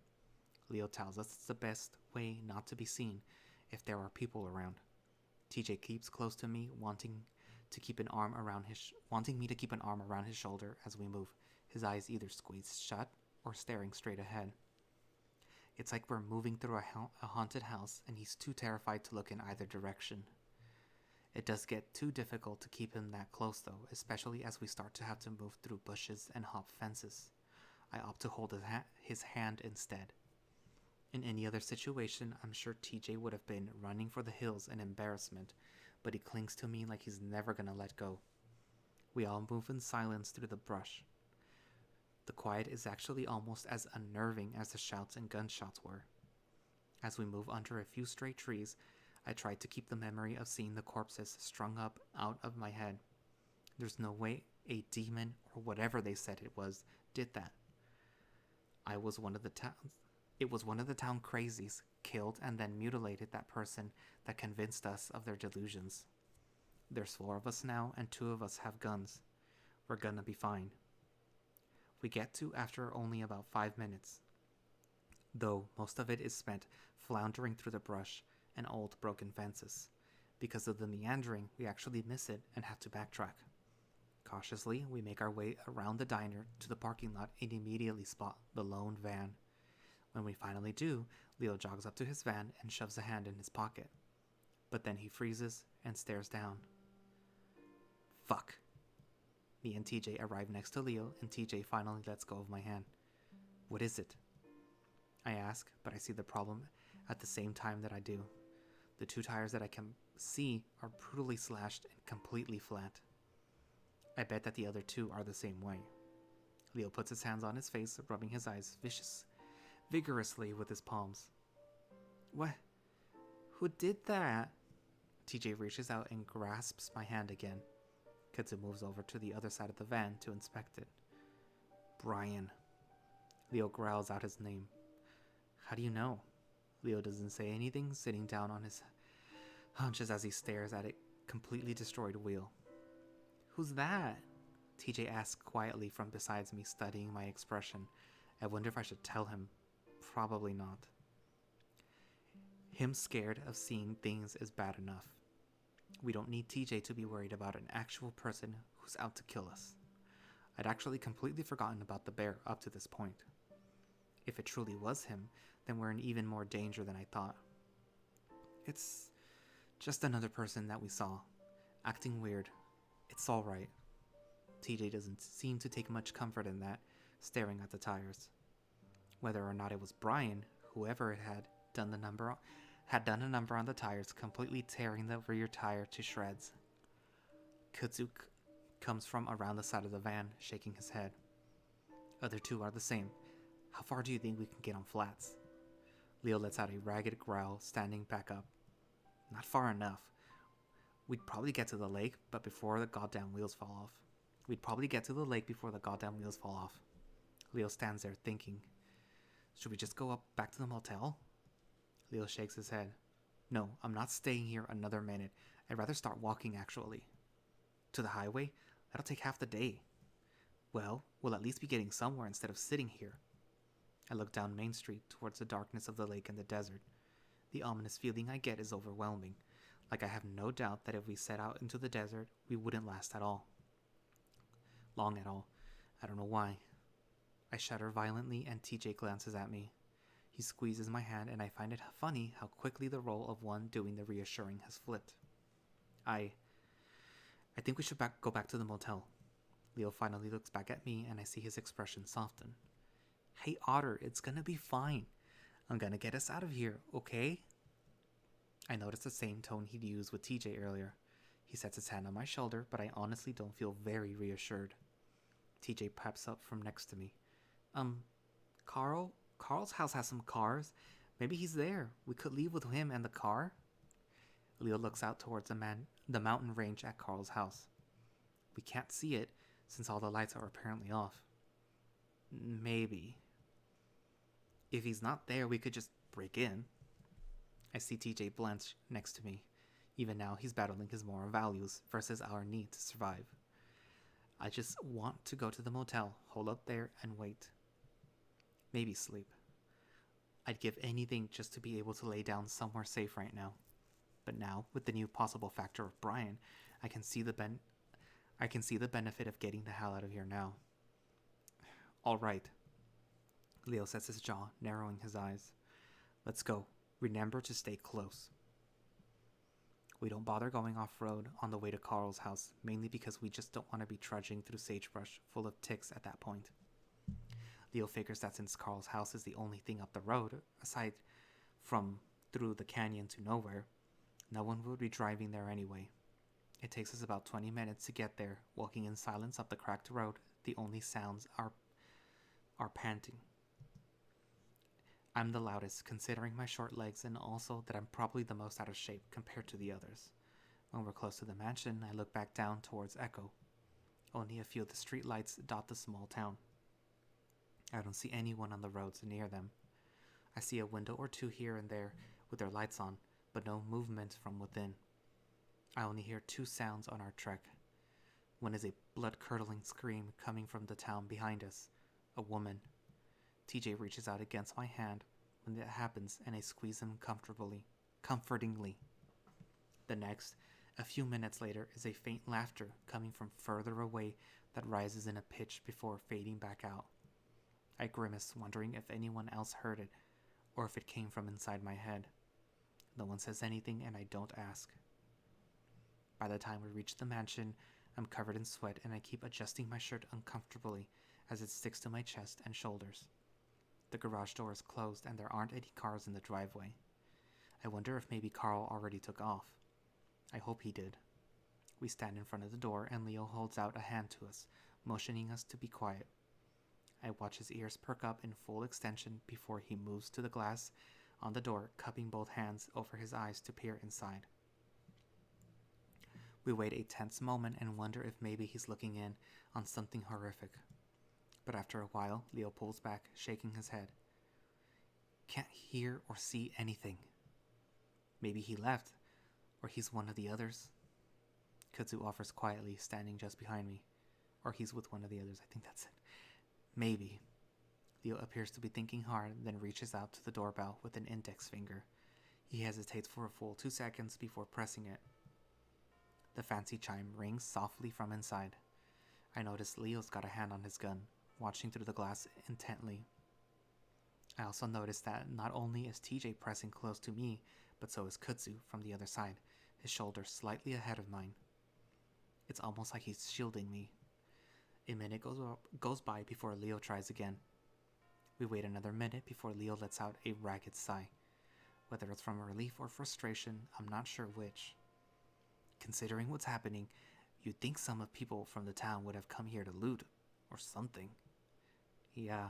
Leo tells us it's the best way not to be seen if there are people around. TJ keeps close to me, wanting me to keep an arm around his shoulder as we move, his eyes either squeezed shut or staring straight ahead. It's like we're moving through a haunted house and he's too terrified to look in either direction. It does get too difficult to keep him that close though, especially as we start to have to move through bushes and hop fences. I opt to hold his hand instead. In any other situation, I'm sure TJ would have been running for the hills in embarrassment, but he clings to me like he's never gonna let go. We all move in silence through the brush. The quiet is actually almost as unnerving as the shouts and gunshots were. As we move under a few stray trees, I try to keep the memory of seeing the corpses strung up out of my head. There's no way a demon, or whatever they said it was, did that. It was one of the town crazies killed and then mutilated that person that convinced us of their delusions. There's 4 of us now and 2 of us have guns. We're gonna be fine. We get to after only about 5 minutes, though most of it is spent floundering through the brush and old broken fences. Because of the meandering, we actually miss it and have to backtrack. Cautiously, we make our way around the diner to the parking lot and immediately spot the lone van. When we finally do, Leo jogs up to his van and shoves a hand in his pocket. But then he freezes and stares down. Fuck. Me and TJ arrive next to Leo, and TJ finally lets go of my hand. What is it? I ask, but I see the problem at the same time that I do. The 2 tires that I can see are brutally slashed and completely flat. I bet that the other 2 are the same way. Leo puts his hands on his face, rubbing his eyes vigorously with his palms. What? Who did that? TJ reaches out and grasps my hand again. Kudzu moves over to the other side of the van to inspect it. Brian. Leo growls out his name. How do you know? Leo doesn't say anything, sitting down on his haunches as he stares at a completely destroyed wheel. Who's that? TJ asks quietly from beside me, studying my expression. I wonder if I should tell him. Probably not. Him scared of seeing things is bad enough. We don't need TJ to be worried about an actual person who's out to kill us. I'd actually completely forgotten about the bear up to this point. If it truly was him, then we're in even more danger than I thought. It's just another person that we saw, acting weird. It's alright. TJ doesn't seem to take much comfort in that, staring at the tires. Whether or not it was Brian, whoever it had done a number on the tires, completely tearing the rear tire to shreds. Kudzu comes from around the side of the van, shaking his head. Other 2 are the same. How far do you think we can get on flats? Leo lets out a ragged growl, standing back up. Not far enough. We'd probably get to the lake, but before the goddamn wheels fall off. Leo stands there thinking. Should we just go up back to the motel? Leo shakes his head. No, I'm not staying here another minute. I'd rather start walking, actually. To the highway? That'll take half the day. Well, we'll at least be getting somewhere instead of sitting here. I look down Main Street towards the darkness of the lake and the desert. The ominous feeling I get is overwhelming. Like I have no doubt that if we set out into the desert, we wouldn't last long at all. I don't know why. I shudder violently and TJ glances at me. He squeezes my hand and I find it funny how quickly the role of one doing the reassuring has flipped. I think we should go back to the motel. Leo finally looks back at me and I see his expression soften. Hey Otter, it's gonna be fine. I'm gonna get us out of here, okay? I notice the same tone he'd used with TJ earlier. He sets his hand on my shoulder, but I honestly don't feel very reassured. TJ pipes up from next to me. Carl? Carl's house has some cars. Maybe he's there. We could leave with him and the car. Leo looks out towards the mountain range at Carl's house. We can't see it since all the lights are apparently off. Maybe. If he's not there, we could just break in. I see TJ blanch next to me. Even now, he's battling his moral values versus our need to survive. I just want to go to the motel, hold up there, and wait. Maybe sleep. I'd give anything just to be able to lay down somewhere safe right now. But now, with the new possible factor of Brian, I can see the benefit of getting the hell out of here now. All right. Leo sets his jaw, narrowing his eyes. Let's go. Remember to stay close. We don't bother going off-road on the way to Carl's house, mainly because we just don't want to be trudging through sagebrush full of ticks at that point. Leo figures that since Carl's house is the only thing up the road, aside from through the canyon to nowhere, no one would be driving there anyway. It takes us about 20 minutes to get there, walking in silence up the cracked road. The only sounds are panting. I'm the loudest, considering my short legs and also that I'm probably the most out of shape compared to the others. When we're close to the mansion, I look back down towards Echo. Only a few of the street lights dot the small town. I don't see anyone on the roads near them. I see a window or two here and there with their lights on, but no movement from within. I only hear two sounds on our trek. One is a blood-curdling scream coming from the town behind us. A woman. TJ reaches out against my hand when that happens, and I squeeze him comfortingly. The next, a few minutes later, is a faint laughter coming from further away that rises in a pitch before fading back out. I grimace, wondering if anyone else heard it, or if it came from inside my head. No one says anything, and I don't ask. By the time we reach the mansion, I'm covered in sweat, and I keep adjusting my shirt uncomfortably as it sticks to my chest and shoulders. The garage door is closed, and there aren't any cars in the driveway. I wonder if maybe Carl already took off. I hope he did. We stand in front of the door, and Leo holds out a hand to us, motioning us to be quiet. I watch his ears perk up in full extension before he moves to the glass on the door, cupping both hands over his eyes to peer inside. We wait a tense moment and wonder if maybe he's looking in on something horrific. But after a while, Leo pulls back, shaking his head. Can't hear or see anything. Maybe he left, or he's one of the others. Kudzu offers quietly, standing just behind me. Or he's with one of the others, I think that's it. Maybe. Leo appears to be thinking hard, then reaches out to the doorbell with an index finger. He hesitates for a full 2 seconds before pressing it. The fancy chime rings softly from inside. I notice Leo's got a hand on his gun, watching through the glass intently. I also notice that not only is TJ pressing close to me, but so is Kudzu from the other side, his shoulder slightly ahead of mine. It's almost like he's shielding me. A minute goes by before Leo tries again. We wait another minute before Leo lets out a ragged sigh. Whether it's from relief or frustration, I'm not sure which. Considering what's happening, you'd think some of people from the town would have come here to loot, or something. Yeah.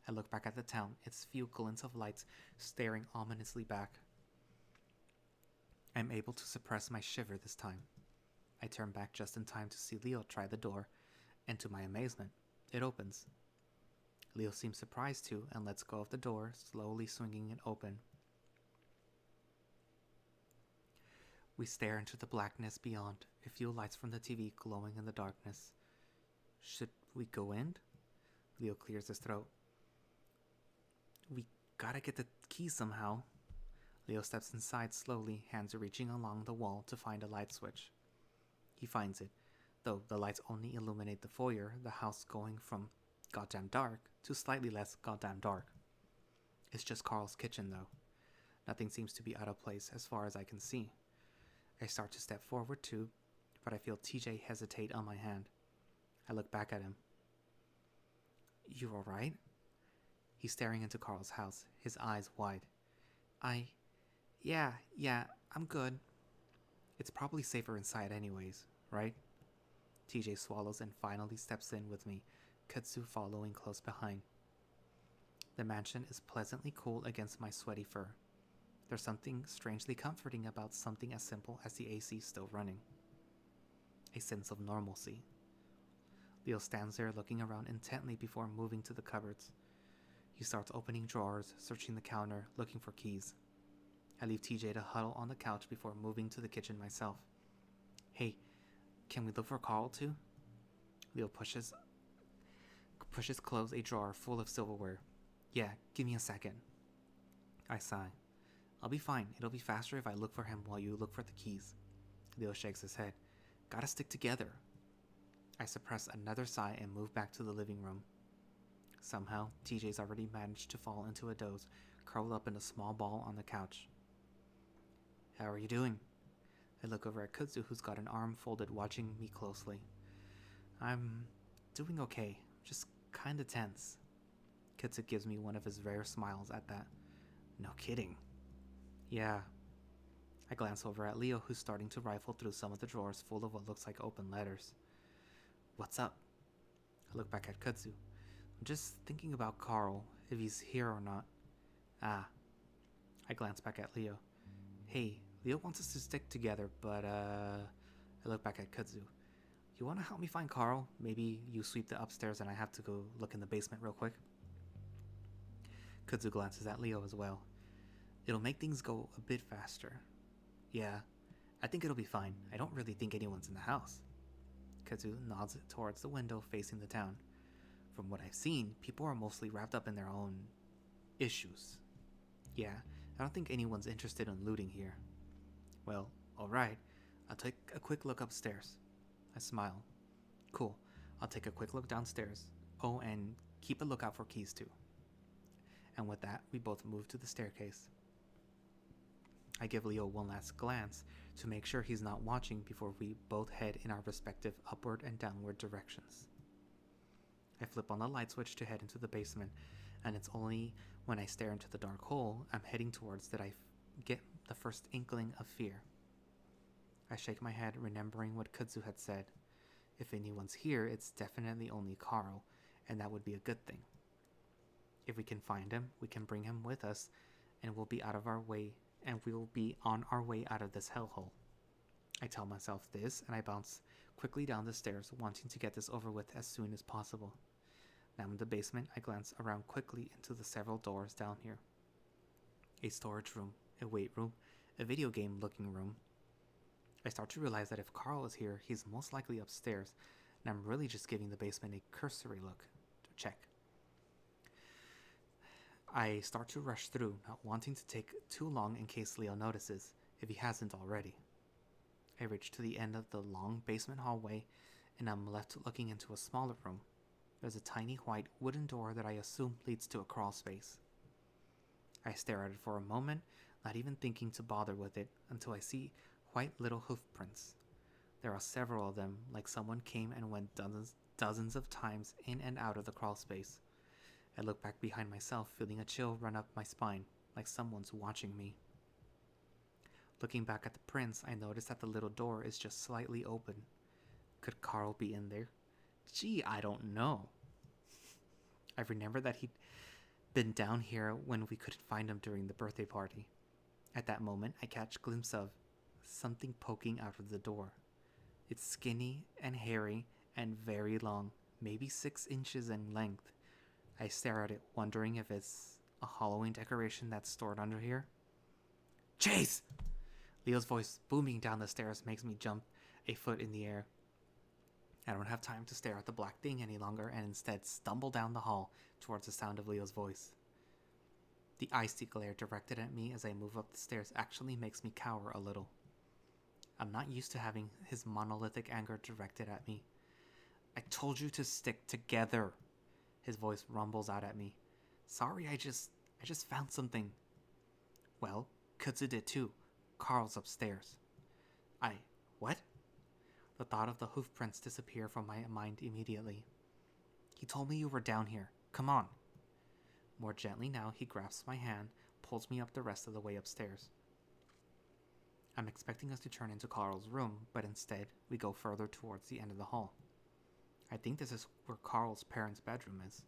I look back at the town, its few glints of lights staring ominously back. I'm able to suppress my shiver this time. I turn back just in time to see Leo try the door, and to my amazement, it opens. Leo seems surprised too and lets go of the door, slowly swinging it open. We stare into the blackness beyond, a few lights from the TV glowing in the darkness. Should we go in? Leo clears his throat. We gotta get the key somehow. Leo steps inside slowly, hands reaching along the wall to find a light switch. He finds it, though the lights only illuminate the foyer, the house going from goddamn dark to slightly less goddamn dark. It's just Carl's kitchen, though. Nothing seems to be out of place as far as I can see. I start to step forward too, but I feel TJ hesitate on my hand. I look back at him. You alright? He's staring into Carl's house, his eyes wide. Yeah, I'm good. It's probably safer inside anyways, right? TJ swallows and finally steps in with me, Kudzu following close behind. The mansion is pleasantly cool against my sweaty fur. There's something strangely comforting about something as simple as the AC still running. A sense of normalcy. Leo stands there looking around intently before moving to the cupboards. He starts opening drawers, searching the counter, looking for keys. I leave TJ to huddle on the couch before moving to the kitchen myself. Hey, can we look for Carl too? Leo pushes close a drawer full of silverware. Yeah, give me a second. I sigh. I'll be fine. It'll be faster if I look for him while you look for the keys. Leo shakes his head. Gotta stick together. I suppress another sigh and move back to the living room. Somehow, TJ's already managed to fall into a doze, curled up in a small ball on the couch. How are you doing? I look over at Kudzu, who's got an arm folded, watching me closely. I'm doing okay, just kinda tense. Kudzu gives me one of his rare smiles at that. No kidding. Yeah. I glance over at Leo, who's starting to rifle through some of the drawers full of what looks like open letters. What's up? I look back at Kudzu. I'm just thinking about Carl, if he's here or not. Ah. I glance back at Leo. Hey, Leo wants us to stick together, but I look back at Kudzu. You want to help me find Carl? Maybe you sweep the upstairs and I have to go look in the basement real quick. Kudzu glances at Leo as well. It'll make things go a bit faster. Yeah, I think it'll be fine. I don't really think anyone's in the house. Kudzu nods towards the window facing the town. From what I've seen, people are mostly wrapped up in their own issues. Yeah, I don't think anyone's interested in looting here. Well, alright. I'll take a quick look upstairs. I smile. Cool. I'll take a quick look downstairs. Oh, and keep a lookout for keys too. And with that, we both move to the staircase. I give Leo one last glance to make sure he's not watching before we both head in our respective upward and downward directions. I flip on the light switch to head into the basement, and it's only when I stare into the dark hole I'm heading towards that I get the first inkling of fear. I shake my head, remembering what Kudzu had said. If anyone's here, it's definitely only Carl, and that would be a good thing. If we can find him, we can bring him with us, and we'll be on our way out of this hellhole. I tell myself this, and I bounce quickly down the stairs, wanting to get this over with as soon as possible. Now in the basement, I glance around quickly into the several doors down here. A storage room, a weight room, a video game looking room. I start to realize that if Carl is here, he's most likely upstairs, and I'm really just giving the basement a cursory look to check. I start to rush through, not wanting to take too long in case Leo notices, if he hasn't already. I reach to the end of the long basement hallway, and I'm left looking into a smaller room. There's a tiny white wooden door that I assume leads to a crawl space. I stare at it for a moment, not even thinking to bother with it, until I see white little hoof prints. There are several of them, like someone came and went dozens of times in and out of the crawl space. I look back behind myself, feeling a chill run up my spine, like someone's watching me. Looking back at the prints, I notice that the little door is just slightly open. Could Carl be in there? Gee, I don't know. I remember that he'd been down here when we couldn't find him during the birthday party. At that moment, I catch a glimpse of something poking out of the door. It's skinny and hairy and very long, maybe 6 inches in length. I stare at it, wondering if it's a Halloween decoration that's stored under here. Chase! Leo's voice booming down the stairs makes me jump a foot in the air. I don't have time to stare at the black thing any longer and instead stumble down the hall towards the sound of Leo's voice. The icy glare directed at me as I move up the stairs actually makes me cower a little. I'm not used to having his monolithic anger directed at me. I told you to stick together. His voice rumbles out at me. Sorry, I just found something. Well, Kudzu did too. Carl's upstairs. What? The thought of the hoof prints disappear from my mind immediately. He told me you were down here. Come on. More gently now, he grasps my hand, pulls me up the rest of the way upstairs. I'm expecting us to turn into Carl's room, but instead, we go further towards the end of the hall. I think this is where Carl's parents' bedroom is.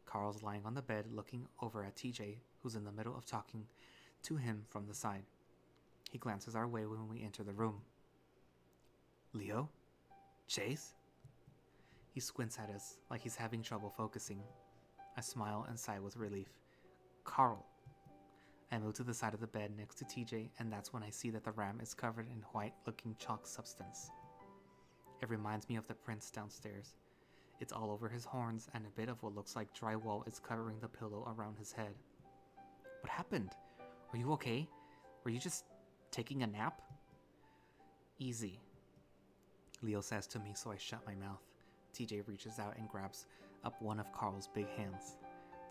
Carl's lying on the bed looking over at TJ, who's in the middle of talking to him from the side. He glances our way when we enter the room. Leo? Chase? He squints at us like he's having trouble focusing. I smile and sigh with relief. Carl. I move to the side of the bed next to TJ, and that's when I see that the ram is covered in white-looking chalk substance. It reminds me of the prints downstairs. It's all over his horns, and a bit of what looks like drywall is covering the pillow around his head. What happened? Are you okay? Were you just taking a nap? Easy, Leo says to me, so I shut my mouth. TJ reaches out and grabs up one of Carl's big hands.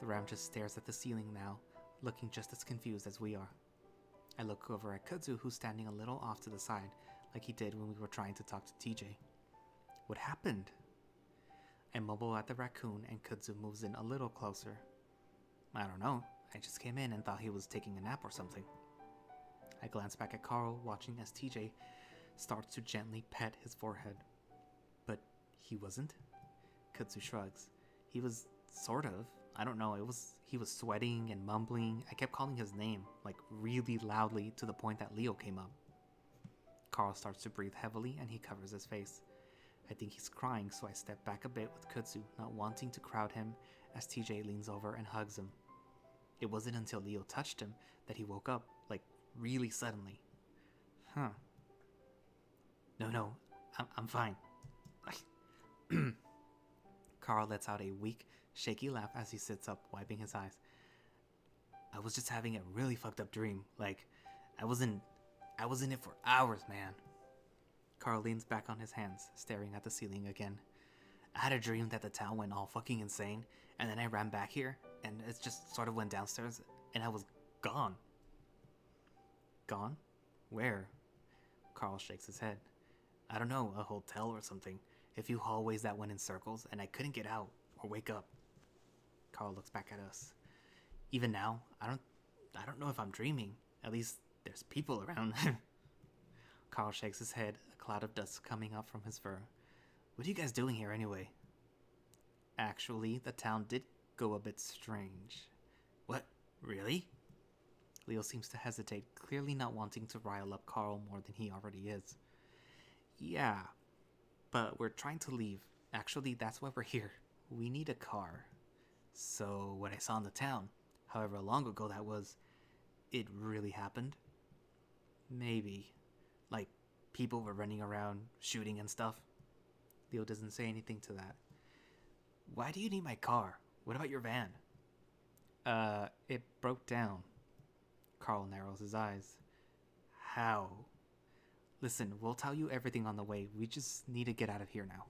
The ram just stares at the ceiling now, looking just as confused as we are. I look over at Kudzu, who's standing a little off to the side, like he did when we were trying to talk to TJ. What happened? I mumble at the raccoon, and Kudzu moves in a little closer. I don't know. I just came in and thought he was taking a nap or something. I glance back at Carl, watching as TJ starts to gently pet his forehead. But he wasn't? Kudzu shrugs. He was sort of. I don't know. He was sweating and mumbling. I kept calling his name, like really loudly, to the point that Leo came up. Carl starts to breathe heavily and he covers his face. I think he's crying, so I step back a bit with Kudzu, not wanting to crowd him, as TJ leans over and hugs him. It wasn't until Leo touched him that he woke up, like really suddenly. Huh. No, I'm fine. Carl lets out a weak, shaky laugh as he sits up, wiping his eyes. I was just having a really fucked up dream. Like, I was in it for hours, man. Carl leans back on his hands, staring at the ceiling again. I had a dream that the town went all fucking insane, and then I ran back here, and it just sort of went downstairs, and I was gone. Gone? Where? Carl shakes his head. I don't know, a hotel or something. A few hallways that went in circles, and I couldn't get out or wake up. Carl looks back at us. Even now, I don't know if I'm dreaming. At least there's people around. Carl shakes his head, a cloud of dust coming up from his fur. What are you guys doing here anyway? Actually, the town did go a bit strange. What? Really? Leo seems to hesitate, clearly not wanting to rile up Carl more than he already is. Yeah, but we're trying to leave. Actually, that's why we're here. We need a car. So, what I saw in the town, however long ago that was, it really happened? Maybe. Like, people were running around, shooting and stuff. Leo doesn't say anything to that. Why do you need my car? What about your van? It broke down. Carl narrows his eyes. How? Listen, we'll tell you everything on the way. We just need to get out of here now.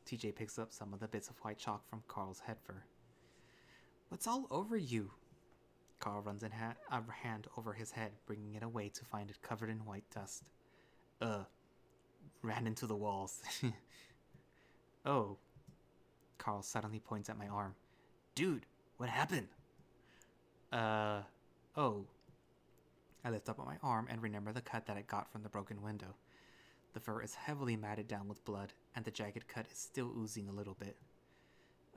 TJ picks up some of the bits of white chalk from Carl's head fur. What's all over you? Carl runs a hand over his head, bringing it away to find it covered in white dust. Ran into the walls. Oh. Carl suddenly points at my arm. Dude, what happened? Oh. I lift up my arm and remember the cut that I got from the broken window. The fur is heavily matted down with blood, and the jagged cut is still oozing a little bit.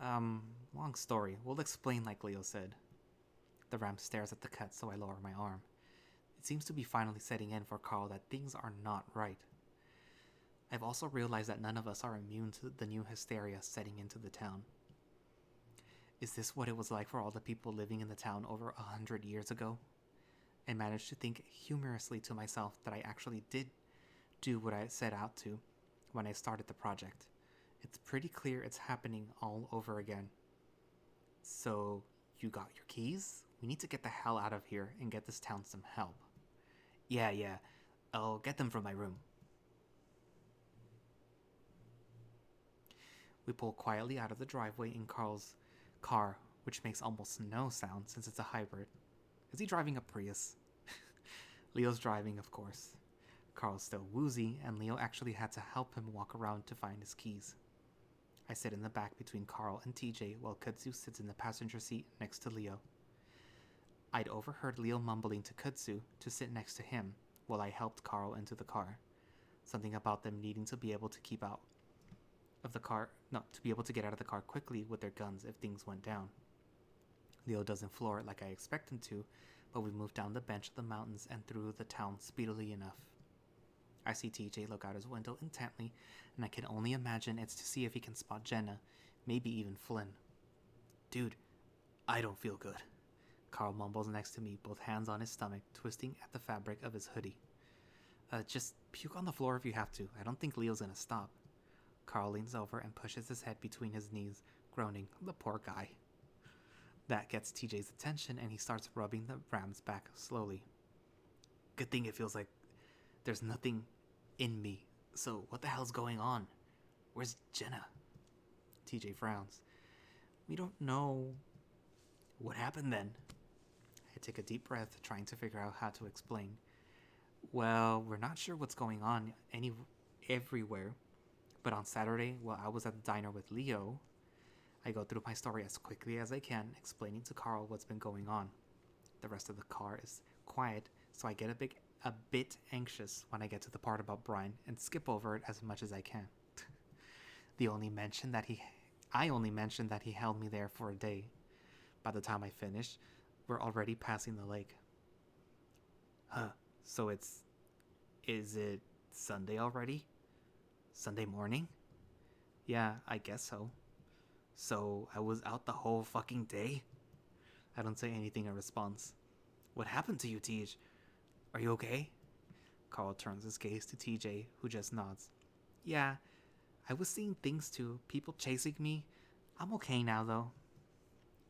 Long story. We'll explain like Leo said. The ram stares at the cut, so I lower my arm. It seems to be finally setting in for Carl that things are not right. I've also realized that none of us are immune to the new hysteria setting into the town. Is this what it was like for all the people living in the town over 100 years ago? I managed to think humorously to myself that I actually did do what I set out to when I started the project. It's pretty clear it's happening all over again. So, you got your keys? We need to get the hell out of here and get this town some help. Yeah, I'll get them from my room. We pull quietly out of the driveway in Carl's car, which makes almost no sound since it's a hybrid. Is he driving a Prius? Leo's driving, of course. Carl's still woozy, and Leo actually had to help him walk around to find his keys. I sit in the back between Carl and TJ while Kudzu sits in the passenger seat next to Leo. I'd overheard Leo mumbling to Kudzu to sit next to him while I helped Carl into the car. Something about them needing to be able to get out of the car quickly with their guns if things went down. Leo doesn't floor it like I expect him to, but we move down the bench of the mountains and through the town speedily enough. I see TJ look out his window intently, and I can only imagine it's to see if he can spot Jenna, maybe even Flynn. Dude, I don't feel good. Carl mumbles next to me, both hands on his stomach, twisting at the fabric of his hoodie. Just puke on the floor if you have to. I don't think Leo's gonna stop. Carl leans over and pushes his head between his knees, groaning, "The poor guy." That gets TJ's attention and he starts rubbing the ram's back slowly. "Good thing it feels like there's nothing in me. So what the hell's going on? Where's Jenna?" TJ frowns. "We don't know." "What happened then?" I take a deep breath, trying to figure out how to explain. "Well, we're not sure what's going on everywhere, but on Saturday, while I was at the diner with Leo," I go through my story as quickly as I can, explaining to Carl what's been going on. The rest of the car is quiet, so I get a bit anxious when I get to the part about Brian and skip over it as much as I can. I only mentioned that he held me there for a day. By the time I finish, we're already passing the lake. "Huh, so is it Sunday already? Sunday morning?" "Yeah, I guess so." "So I was out the whole fucking day?" I don't say anything in response. "What happened to you, Tej? Are you okay?" Carl turns his gaze to TJ, who just nods. "Yeah, I was seeing things too, people chasing me. I'm okay now, though."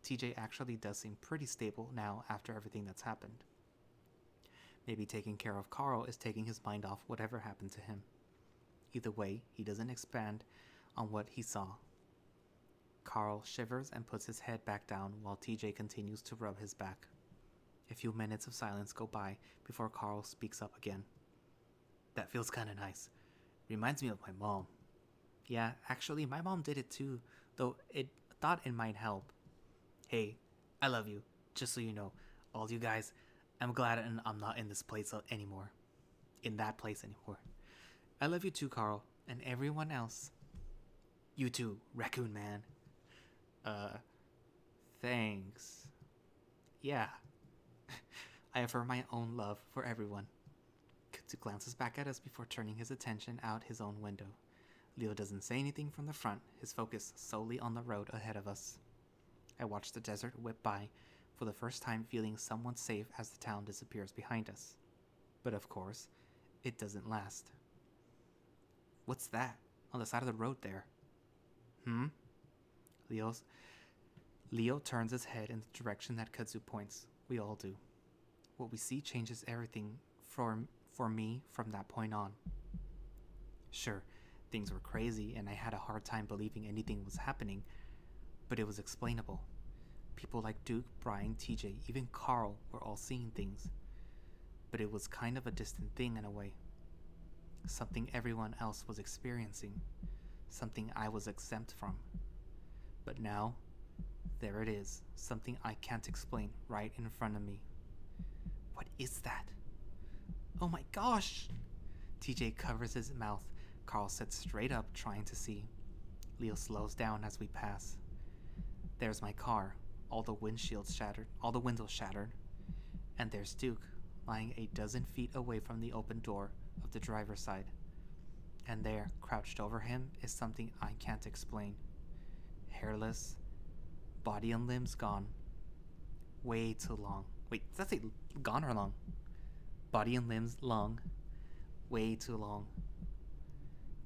TJ actually does seem pretty stable now after everything that's happened. Maybe taking care of Carl is taking his mind off whatever happened to him. Either way, he doesn't expand on what he saw. Carl shivers and puts his head back down while TJ continues to rub his back. A few minutes of silence go by before Carl speaks up again. "That feels kinda nice. Reminds me of my mom." "Yeah, actually, my mom did it too, though it thought it might help." "Hey, I love you, just so you know. All you guys, I'm glad I'm not in this place anymore. In that place anymore. I love you too, Carl, and everyone else." "You too, Raccoon Man." Thanks. Yeah." I affirm my own love for everyone. Kudzu glances back at us before turning his attention out his own window. Leo doesn't say anything from the front, his focus solely on the road ahead of us. I watch the desert whip by, for the first time feeling somewhat safe as the town disappears behind us. But of course, it doesn't last. "What's that on the side of the road there?" Leo turns his head in the direction that Kudzu points. We all do. What we see changes everything for me from that point on. Sure, things were crazy and I had a hard time believing anything was happening, but it was explainable. People like Duke, Brian, TJ, even Carl were all seeing things. But it was kind of a distant thing in a way. Something everyone else was experiencing. Something I was exempt from. But now, there it is, something I can't explain right in front of me. What is that? Oh my gosh! TJ covers his mouth. Carl sits straight up, trying to see. Leo slows down as we pass. There's my car, all the windows shattered. And there's Duke, lying a dozen feet away from the open door of the driver's side. And there, crouched over him, is something I can't explain. Hairless, body and limbs gone. Way too long. Wait, does that say gone or long? Body and limbs long. Way too long.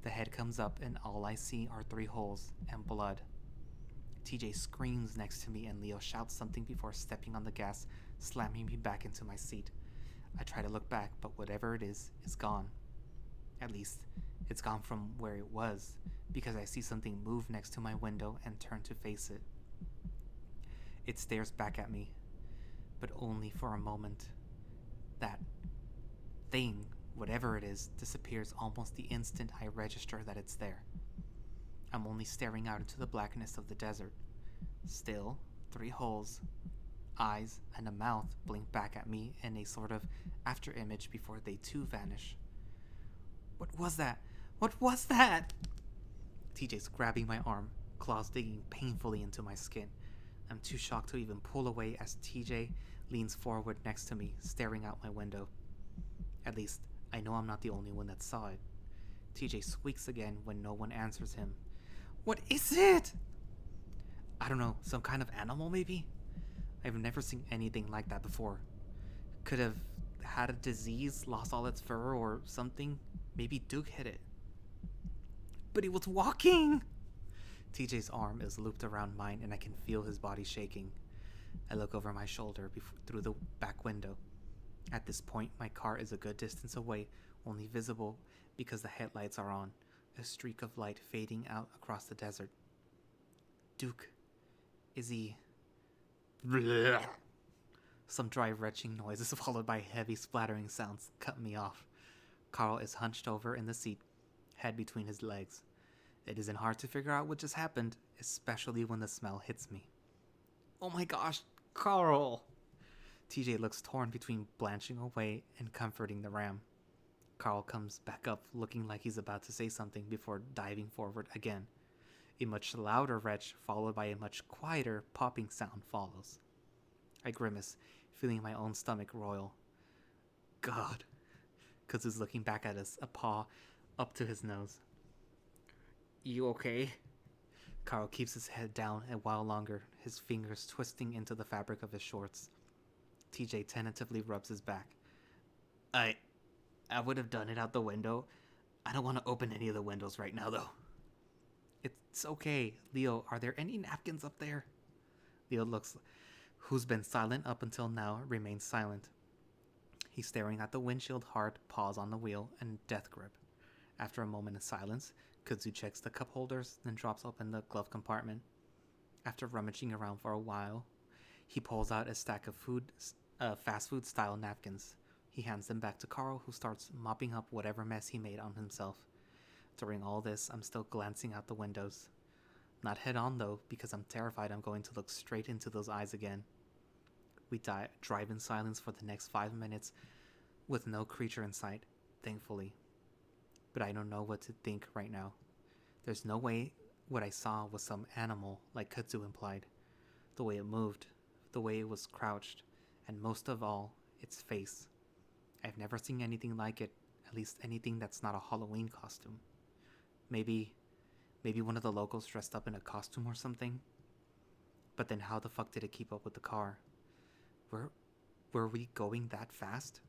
The head comes up and all I see are 3 holes and blood. TJ screams next to me and Leo shouts something before stepping on the gas, slamming me back into my seat. I try to look back, but whatever it is gone. At least, it's gone from where it was, because I see something move next to my window and turn to face it. It stares back at me, but only for a moment. That thing, whatever it is, disappears almost the instant I register that it's there. I'm only staring out into the blackness of the desert. Still, 3 holes, eyes, and a mouth blink back at me in a sort of after-image before they too vanish. What was that? What was that? TJ's grabbing my arm, claws digging painfully into my skin. I'm too shocked to even pull away as TJ leans forward next to me, staring out my window. At least, I know I'm not the only one that saw it. TJ squeaks again when no one answers him. What is it? I don't know, some kind of animal maybe? I've never seen anything like that before. Could have had a disease, lost all its fur or something. Maybe Duke hit it. But he was walking! TJ's arm is looped around mine and I can feel his body shaking. I look over my shoulder through the back window. At this point, my car is a good distance away, only visible because the headlights are on, a streak of light fading out across the desert. Duke, is he... Blech. Some dry retching noises followed by heavy splattering sounds cut me off. Carl is hunched over in the seat, head between his legs. It isn't hard to figure out what just happened, especially when the smell hits me. Oh my gosh, Carl! TJ looks torn between blanching away and comforting the ram. Carl comes back up looking like he's about to say something before diving forward again. A much louder retch followed by a much quieter popping sound follows. I grimace, feeling my own stomach roil. God. Kudzu's looking back at us, a paw up to his nose. You okay? Carl keeps his head down a while longer, his fingers twisting into the fabric of his shorts. TJ tentatively rubs his back. I would have done it out the window. I don't want to open any of the windows right now, though. It's okay. Leo, are there any napkins up there? Leo looks, who's been silent up until now, remains silent. He's staring at the windshield, hard paws on the wheel, and death grip. After a moment of silence, Kudzu checks the cup holders, then drops open the glove compartment. After rummaging around for a while, he pulls out a stack of fast food style napkins. He hands them back to Carl, who starts mopping up whatever mess he made on himself. During all this, I'm still glancing out the windows. Not head on though, because I'm terrified I'm going to look straight into those eyes again. We drive in silence for the next 5 minutes with no creature in sight, thankfully. But I don't know what to think right now. There's no way what I saw was some animal, like Kudzu implied. The way it moved, the way it was crouched, and most of all, its face. I've never seen anything like it, at least anything that's not a Halloween costume. Maybe one of the locals dressed up in a costume or something? But then how the fuck did it keep up with the car? Were we going that fast?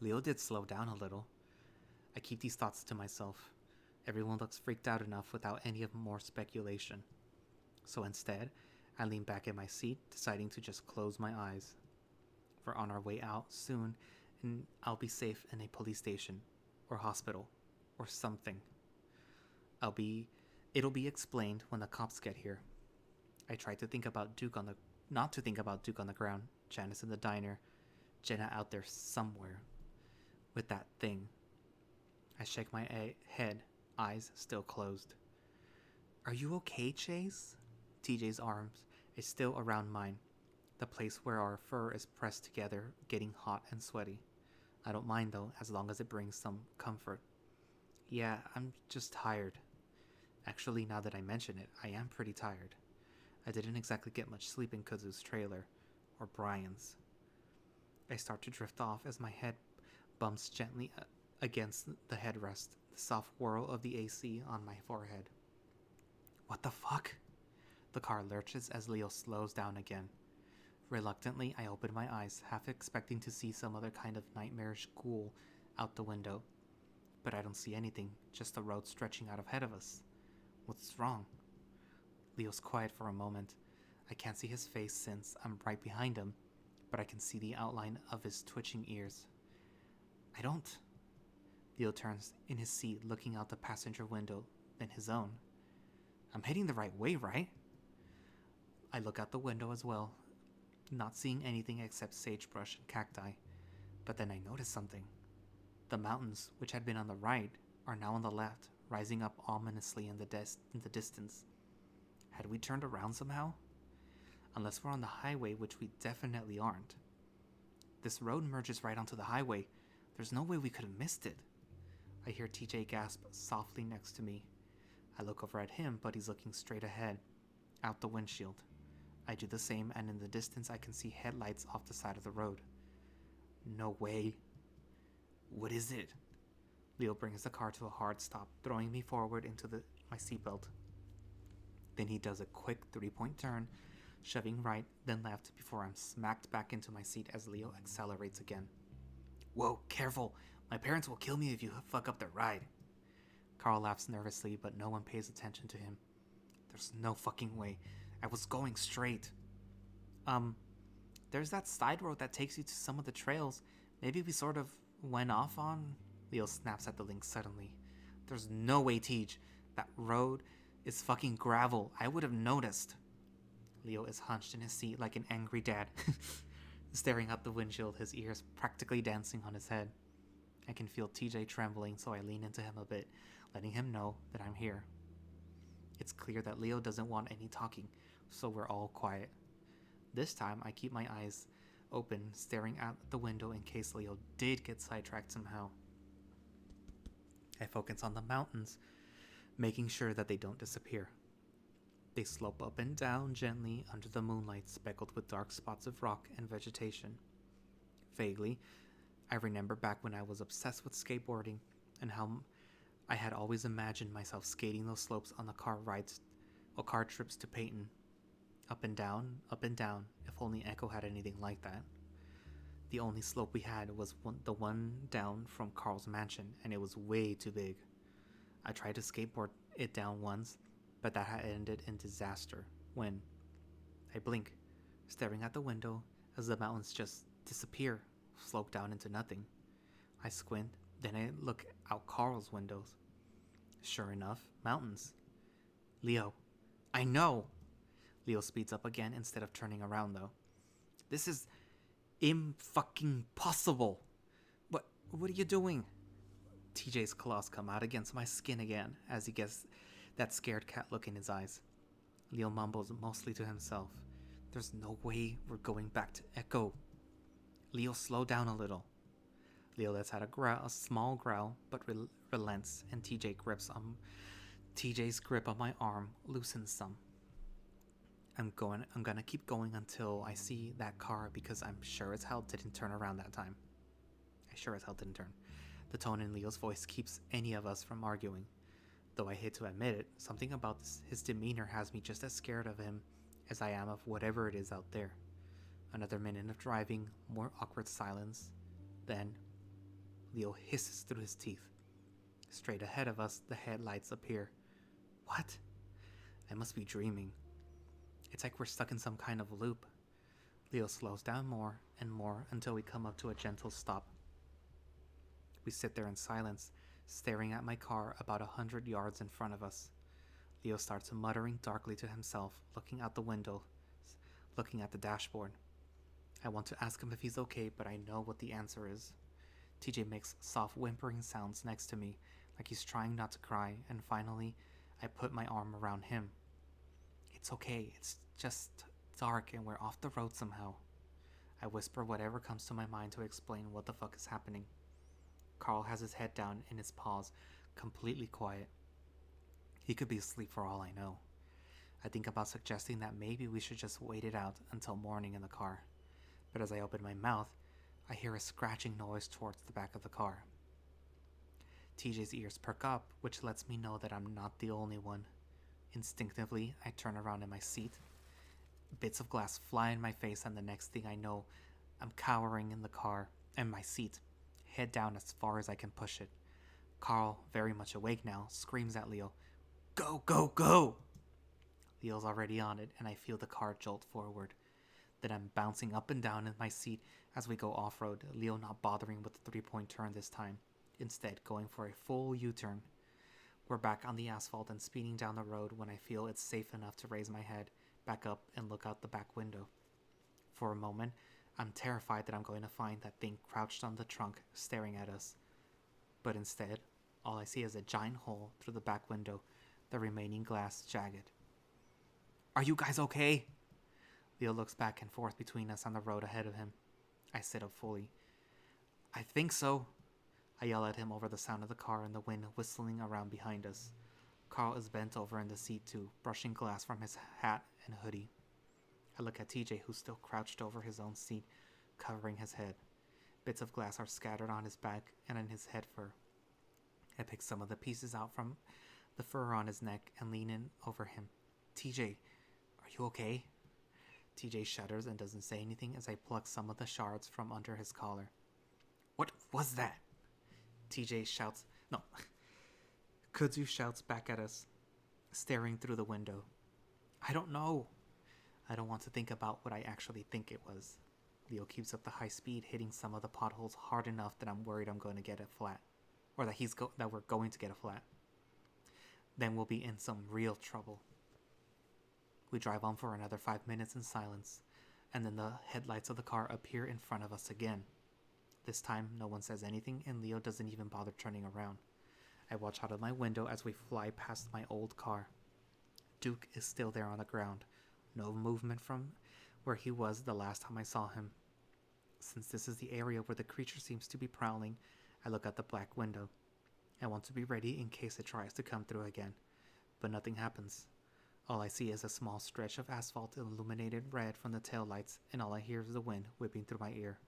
Leo did slow down a little. I keep these thoughts to myself. Everyone looks freaked out enough without any more speculation. So instead, I lean back in my seat, deciding to just close my eyes. We're on our way out soon, and I'll be safe in a police station, or hospital, or something. It'll be explained when the cops get here. I tried to think about not to think about Duke on the ground, Janice in the diner, Jenna out there somewhere, with that thing. I shake my head, eyes still closed. Are you okay, Chase? TJ's arms is still around mine, the place where our fur is pressed together, getting hot and sweaty. I don't mind though, as long as it brings some comfort. Yeah, I'm just tired. Actually, now that I mention it, I am pretty tired. I didn't exactly get much sleep in Kudzu's trailer, or Brian's. I start to drift off as my head bumps gently against the headrest, the soft whirl of the AC on my forehead. What the fuck? The car lurches as Leo slows down again. Reluctantly, I open my eyes, half expecting to see some other kind of nightmarish ghoul out the window. But I don't see anything, just the road stretching out ahead of us. What's wrong? Leo's quiet for a moment. I can't see his face since I'm right behind him, but I can see the outline of his twitching ears. I don't. Leo turns in his seat, looking out the passenger window, then his own. I'm heading the right way, right? I look out the window as well, not seeing anything except sagebrush and cacti. But then I notice something. The mountains, which had been on the right, are now on the left, rising up ominously in the distance. Had we turned around somehow? Unless we're on the highway, which we definitely aren't. This road merges right onto the highway. There's no way we could have missed it. I hear TJ gasp softly next to me. I look over at him, but he's looking straight ahead, out the windshield. I do the same, and in the distance I can see headlights off the side of the road. No way. What is it? Leo brings the car to a hard stop, throwing me forward into my seatbelt. Then he does a quick 3-point turn, shoving right, then left, before I'm smacked back into my seat as Leo accelerates again. Whoa, careful! My parents will kill me if you fuck up their ride. Carl laughs nervously, but no one pays attention to him. There's no fucking way. I was going straight. There's that side road that takes you to some of the trails. Maybe we sort of went off on? Leo snaps at the link suddenly. There's no way, Tej. That road is fucking gravel. I would have noticed. Leo is hunched in his seat like an angry dad, staring out the windshield, his ears practically dancing on his head. I can feel TJ trembling, so I lean into him a bit, letting him know that I'm here. It's clear that Leo doesn't want any talking, so we're all quiet. This time, I keep my eyes open, staring out the window in case Leo did get sidetracked somehow. I focus on the mountains, making sure that they don't disappear. They slope up and down gently under the moonlight, speckled with dark spots of rock and vegetation. Vaguely, I remember back when I was obsessed with skateboarding and how I had always imagined myself skating those slopes on the car rides or car trips to Peyton. Up and down, if only Echo had anything like that. The only slope we had was the one down from Carl's mansion, and it was way too big. I tried to skateboard it down once, but that had ended in disaster when I blink, staring at the window as the mountains just disappear, slope down into nothing. I squint, then I look out Carl's windows. Sure enough, mountains. Leo, I know! Leo speeds up again instead of turning around though. This is fucking possible. What are you doing? TJ's claws come out against my skin again as he gets that scared cat look in his eyes. Leo mumbles mostly to himself. There's no way we're going back to Echo. Leo, slow down a little. Leo lets out a small growl, but relents, and TJ's grip on my arm loosens some. I'm gonna keep going until I see that car because I'm sure as hell didn't turn around that time. I sure as hell didn't turn. The tone in Leo's voice keeps any of us from arguing. Though I hate to admit it, something about his demeanor has me just as scared of him as I am of whatever it is out there. Another minute of driving, more awkward silence. Then, Leo hisses through his teeth. Straight ahead of us, the headlights appear. What? I must be dreaming. It's like we're stuck in some kind of loop. Leo slows down more and more until we come up to a gentle stop. We sit there in silence, staring at my car about 100 yards in front of us. Leo starts muttering darkly to himself, looking out the window, looking at the dashboard. I want to ask him if he's okay, but I know what the answer is. TJ makes soft whimpering sounds next to me, like he's trying not to cry, and finally, I put my arm around him. It's okay, it's just dark and we're off the road somehow. I whisper whatever comes to my mind to explain what the fuck is happening. Carl has his head down in his paws, completely quiet. He could be asleep for all I know. I think about suggesting that maybe we should just wait it out until morning in the car. But as I open my mouth, I hear a scratching noise towards the back of the car. TJ's ears perk up, which lets me know that I'm not the only one. Instinctively, I turn around in my seat. Bits of glass fly in my face, and the next thing I know, I'm cowering in the car and my seat, head down as far as I can push it. Carl, very much awake now, screams at Leo, "Go, go, go!" Leo's already on it, and I feel the car jolt forward. Then I'm bouncing up and down in my seat as we go off-road, Leo not bothering with the 3-point turn this time, instead going for a full U-turn. We're back on the asphalt and speeding down the road when I feel it's safe enough to raise my head, back up, and look out the back window. For a moment, I'm terrified that I'm going to find that thing crouched on the trunk, staring at us. But instead, all I see is a giant hole through the back window, the remaining glass jagged. Are you guys okay? Leo looks back and forth between us on the road ahead of him. I sit up fully. I think so. I yell at him over the sound of the car and the wind whistling around behind us. Carl is bent over in the seat too, brushing glass from his hat and hoodie. I look at TJ, who's still crouched over his own seat, covering his head. Bits of glass are scattered on his back and in his head fur. I pick some of the pieces out from the fur on his neck and lean in over him. TJ, are you okay? TJ shudders and doesn't say anything as I pluck some of the shards from under his collar. What was that? TJ shouts, no, Kudzu shouts back at us, staring through the window. I don't know. I don't want to think about what I actually think it was. Leo keeps up the high speed, hitting some of the potholes hard enough that I'm worried I'm going to get a flat. Or that we're going to get a flat. Then we'll be in some real trouble. We drive on for another 5 minutes in silence, and then the headlights of the car appear in front of us again. This time, no one says anything, and Leo doesn't even bother turning around. I watch out of my window as we fly past my old car. Duke is still there on the ground. No movement from where he was the last time I saw him. Since this is the area where the creature seems to be prowling, I look out the black window. I want to be ready in case it tries to come through again, but nothing happens. All I see is a small stretch of asphalt illuminated red from the taillights, and all I hear is the wind whipping through my ear.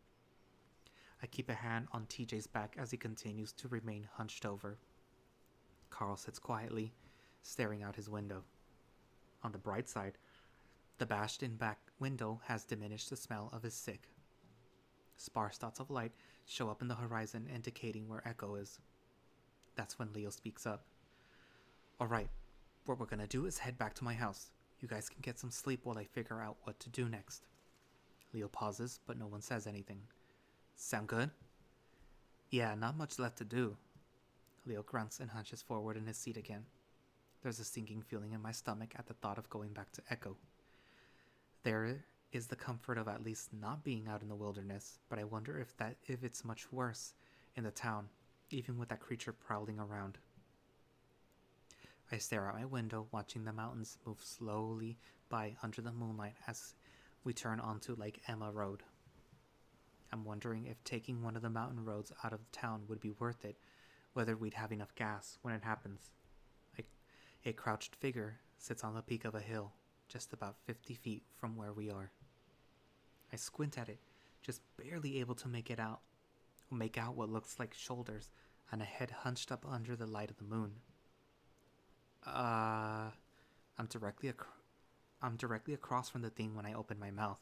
I keep a hand on TJ's back as he continues to remain hunched over. Carl sits quietly, staring out his window. On the bright side, the bashed-in back window has diminished the smell of his sick. Sparse dots of light show up in the horizon, indicating where Echo is. That's when Leo speaks up. All right, what we're gonna do is head back to my house. You guys can get some sleep while I figure out what to do next. Leo pauses, but no one says anything. Sound good? Yeah, not much left to do. Leo grunts and hunches forward in his seat again. There's a sinking feeling in my stomach at the thought of going back to Echo. There is the comfort of at least not being out in the wilderness, but I wonder if it's much worse in the town, even with that creature prowling around. I stare out my window, watching the mountains move slowly by under the moonlight as we turn onto Lake Emma Road. I'm wondering if taking one of the mountain roads out of town would be worth it, whether we'd have enough gas when it happens. A crouched figure sits on the peak of a hill, just about 50 feet from where we are. I squint at it, just barely able to make out what looks like shoulders and a head hunched up under the light of the moon. I'm directly across from the thing when I open my mouth.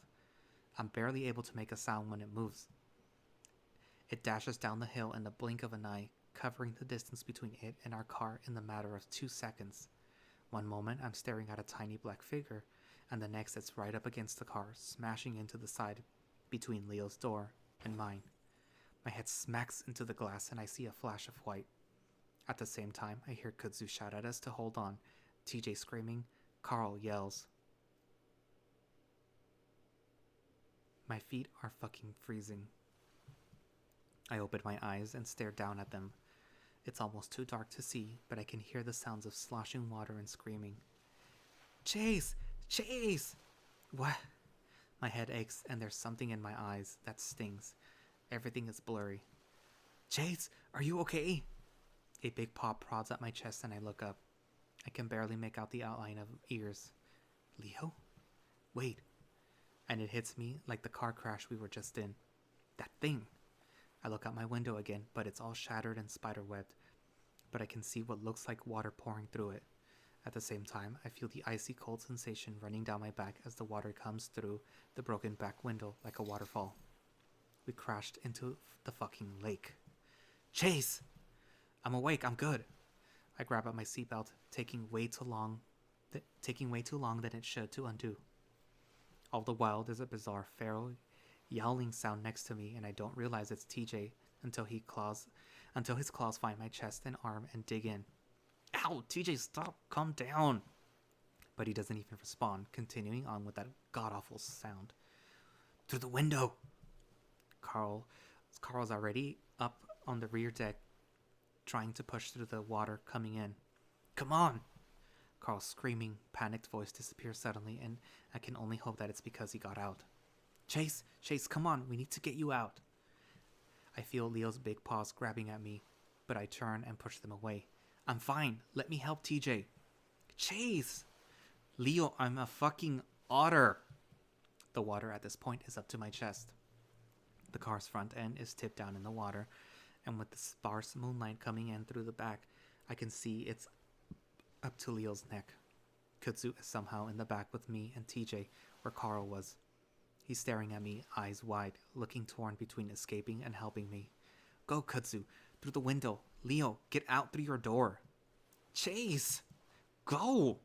I'm barely able to make a sound when it moves. It dashes down the hill in the blink of an eye, covering the distance between it and our car in the matter of 2 seconds. One moment I'm staring at a tiny black figure, and the next it's right up against the car, smashing into the side between Leo's door and mine. My head smacks into the glass and I see a flash of white. At the same time, I hear Kudzu shout at us to hold on, TJ screaming, Carl yells. My feet are fucking freezing. I open my eyes and stare down at them. It's almost too dark to see, but I can hear the sounds of sloshing water and screaming. Chase! Chase! What? My head aches and there's something in my eyes that stings. Everything is blurry. Chase, are you okay? A big paw prods at my chest and I look up. I can barely make out the outline of ears. Leo? Wait. And it hits me like the car crash we were just in. That thing. I look out my window again, but it's all shattered and spiderwebbed. But I can see what looks like water pouring through it. At the same time, I feel the icy cold sensation running down my back as the water comes through the broken back window like a waterfall. We crashed into the fucking lake. Chase! I'm awake, I'm good. I grab at my seatbelt, taking way too long than it should to undo. All the while, there's a bizarre feral yowling sound next to me, and I don't realize it's TJ until his claws find my chest and arm and dig in. Ow! TJ, stop! Calm down! But he doesn't even respond, continuing on with that god-awful sound. Through the window! Carl's already up on the rear deck, trying to push through the water coming in. Come on! Carl's screaming, panicked voice disappears suddenly, and I can only hope that it's because he got out. Chase, come on, we need to get you out. I feel Leo's big paws grabbing at me, but I turn and push them away. I'm fine, let me help TJ. Chase! Leo, I'm a fucking otter. The water at this point is up to my chest. The car's front end is tipped down in the water, and with the sparse moonlight coming in through the back, I can see it's up to Leo's neck. Kudzu is somehow in the back with me and TJ, where Carl was. He's staring at me, eyes wide, looking torn between escaping and helping me. Go, Kudzu, through the window. Leo, get out through your door. Chase! Go!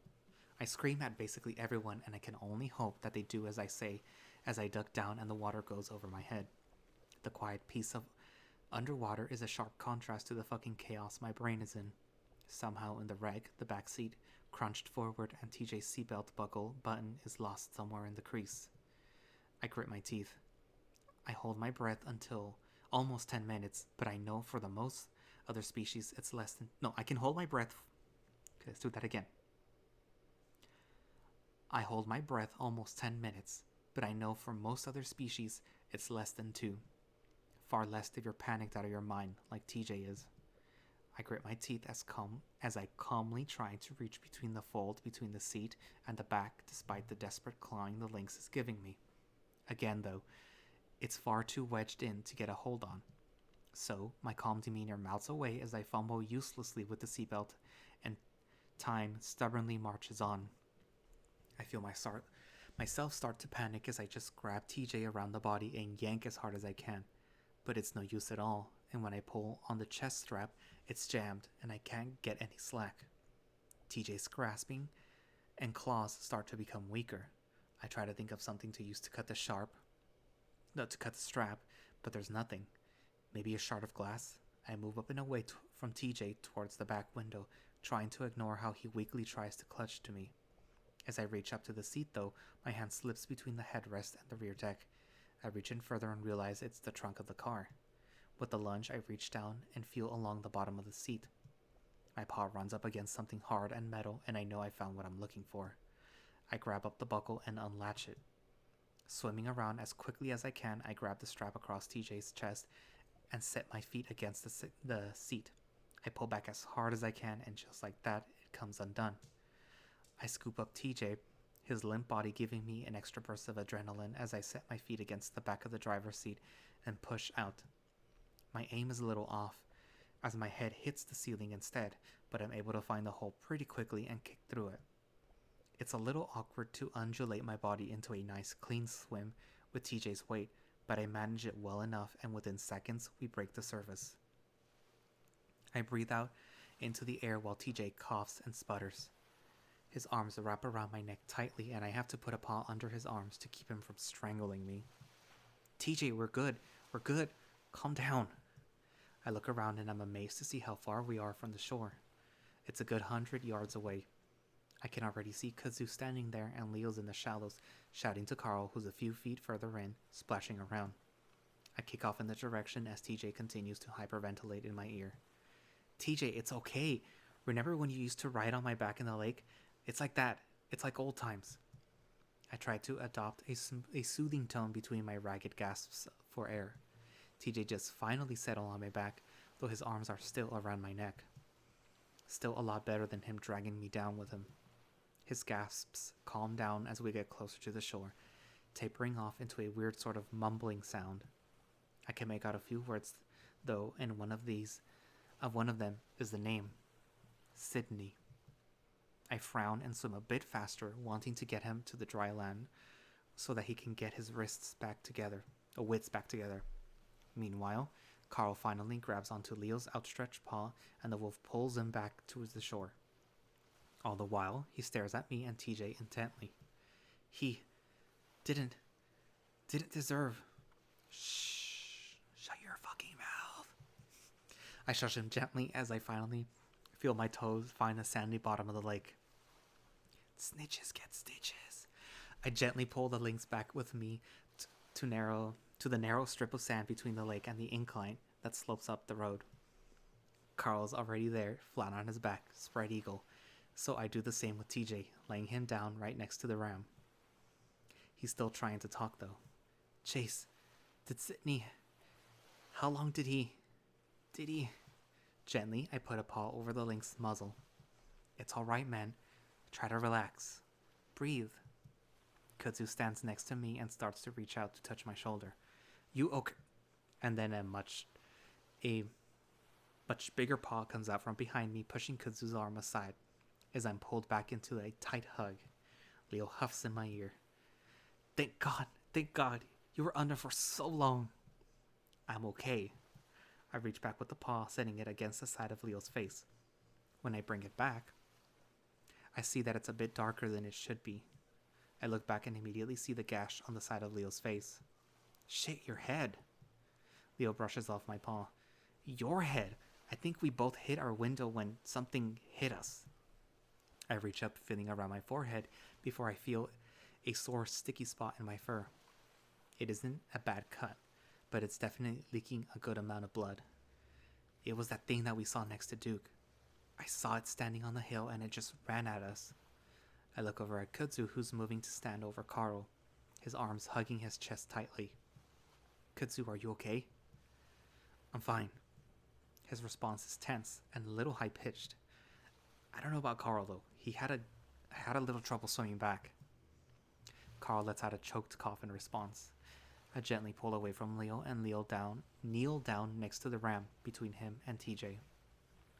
I scream at basically everyone, and I can only hope that they do as I say as I duck down and the water goes over my head. The quiet peace of underwater is a sharp contrast to the fucking chaos my brain is in. Somehow in the wreck, the back seat crunched forward and TJ's seatbelt buckle button is lost somewhere in the crease. I grit my teeth. I hold my breath until almost 10 minutes, but I know for the most other species it's less than. No, I can hold my breath. Okay, let's do that again. I hold my breath almost 10 minutes, but I know for most other species it's less than 2. Far less if you're panicked out of your mind, like TJ is. I grit my teeth as I calmly try to reach between the fold between the seat and the back despite the desperate clawing the lynx is giving me. Again, though, it's far too wedged in to get a hold on. So, my calm demeanor melts away as I fumble uselessly with the seatbelt, and time stubbornly marches on. I feel myself start to panic as I just grab TJ around the body and yank as hard as I can. But it's no use at all, and when I pull on the chest strap, it's jammed and I can't get any slack. TJ's grasping and claws start to become weaker. I try to think of something to use to cut the strap, but there's nothing. Maybe a shard of glass? I move up and away from TJ towards the back window, trying to ignore how he weakly tries to clutch to me. As I reach up to the seat, though, my hand slips between the headrest and the rear deck. I reach in further and realize it's the trunk of the car. With a lunge, I reach down and feel along the bottom of the seat. My paw runs up against something hard and metal, and I know I found what I'm looking for. I grab up the buckle and unlatch it. Swimming around as quickly as I can, I grab the strap across TJ's chest and set my feet against the seat. I pull back as hard as I can, and just like that, it comes undone. I scoop up TJ, his limp body giving me an extra burst of adrenaline as I set my feet against the back of the driver's seat and push out. My aim is a little off, as my head hits the ceiling instead, but I'm able to find the hole pretty quickly and kick through it. It's a little awkward to undulate my body into a nice clean swim with TJ's weight, but I manage it well enough, and within seconds we break the surface. I breathe out into the air while TJ coughs and sputters. His arms wrap around my neck tightly, and I have to put a paw under his arms to keep him from strangling me. TJ, we're good. We're good. Calm down. I look around and I'm amazed to see how far we are from the shore. It's a good 100 yards away. I can already see Kudzu standing there and Leo's in the shallows, shouting to Carl, who's a few feet further in, splashing around. I kick off in the direction as TJ continues to hyperventilate in my ear. TJ, it's okay. Remember when you used to ride on my back in the lake? It's like that. It's like old times. I tried to adopt a soothing tone between my ragged gasps for air. TJ just finally settled on my back, though his arms are still around my neck. Still a lot better than him dragging me down with him. His gasps calm down as we get closer to the shore, tapering off into a weird sort of mumbling sound. I can make out a few words, though, and one of them is the name. Sydney. I frown and swim a bit faster, wanting to get him to the dry land so that he can get his wits back together. Meanwhile, Carl finally grabs onto Leo's outstretched paw and the wolf pulls him back towards the shore. All the while, he stares at me and TJ intently. He didn't deserve. Shh, shut your fucking mouth. I shush him gently as I finally feel my toes find the sandy bottom of the lake. Snitches get stitches. I gently pull the lynx back with me to the narrow strip of sand between the lake and the incline that slopes up the road. Carl's already there, flat on his back, spread eagle, so I do the same with TJ, laying him down right next to the ram. He's still trying to talk, though. Chase, did Sydney... How long did he... Gently, I put a paw over the lynx's muzzle. It's all right, man. Try to relax. Breathe. Kudzu stands next to me and starts to reach out to touch my shoulder. You okay? And then a much bigger paw comes out from behind me, pushing Kudzu's arm aside as I'm pulled back into a tight hug. Leo huffs in my ear. Thank God. You were under for so long. I'm okay. I reach back with the paw, setting it against the side of Leo's face. When I bring it back, I see that it's a bit darker than it should be. I look back and immediately see the gash on the side of Leo's face. Shit, your head. Leo brushes off my paw. Your head. I think we both hit our window when something hit us. I reach up, feeling around my forehead before I feel a sore, sticky spot in my fur. It isn't a bad cut, but it's definitely leaking a good amount of blood. It was that thing that we saw next to Duke. I saw it standing on the hill and it just ran at us. I look over at Kudzu, who's moving to stand over Carl, his arms hugging his chest tightly. Kudzu, are you okay? I'm fine. His response is tense and a little high-pitched. I don't know about Carl, though. He had a little trouble swimming back. Carl lets out a choked cough in response. I gently pull away from Leo and kneel down next to the ram between him and TJ.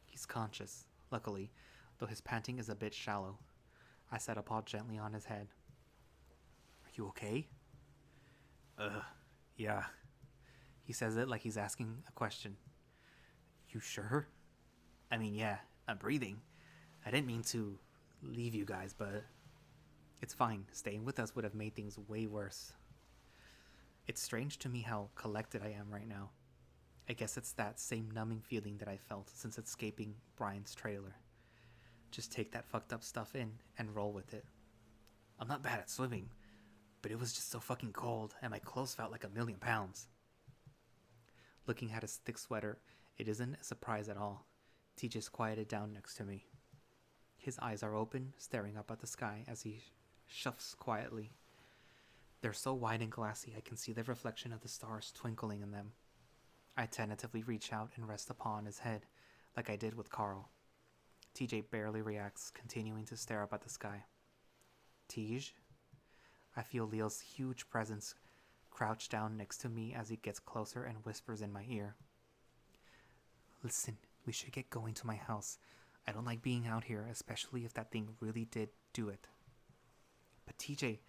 He's conscious, luckily, though his panting is a bit shallow. I set a paw gently on his head. Are you okay? Yeah. He says it like he's asking a question. You sure? I mean, yeah, I'm breathing. I didn't mean to leave you guys, but it's fine. Staying with us would have made things way worse. It's strange to me how collected I am right now. I guess it's that same numbing feeling that I felt since escaping Brian's trailer. Just take that fucked up stuff in and roll with it. I'm not bad at swimming, but it was just so fucking cold and my clothes felt like 1,000,000 pounds. Looking at his thick sweater, it isn't a surprise at all. TJ's quieted down next to me. His eyes are open, staring up at the sky as he shuffles quietly. They're so wide and glassy I can see the reflection of the stars twinkling in them. I tentatively reach out and rest upon his head, like I did with Carl. TJ barely reacts, continuing to stare up at the sky. Tej? I feel Leo's huge presence crouch down next to me as he gets closer and whispers in my ear. Listen, we should get going to my house. I don't like being out here, especially if that thing really did do it. But TJ,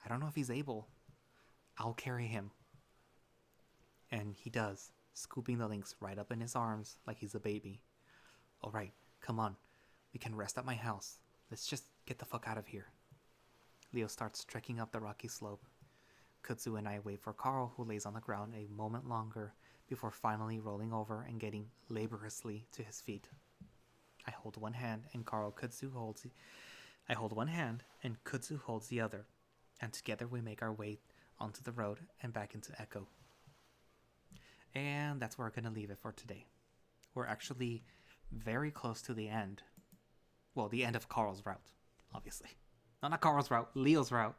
I don't know if he's able. I'll carry him. And he does, scooping the lynx right up in his arms like he's a baby. All right, come on. We can rest at my house. Let's just get the fuck out of here. Leo starts trekking up the rocky slope. Kudzu and I wait for Carl, who lays on the ground a moment longer before finally rolling over and getting laboriously to his feet. I hold one hand and Kudzu holds the other, and together we make our way onto the road and back into Echo. And that's where we're going to leave it for today. We're actually very close to the end. Well, the end of Carl's route, obviously. No, not Carl's route, Leo's route.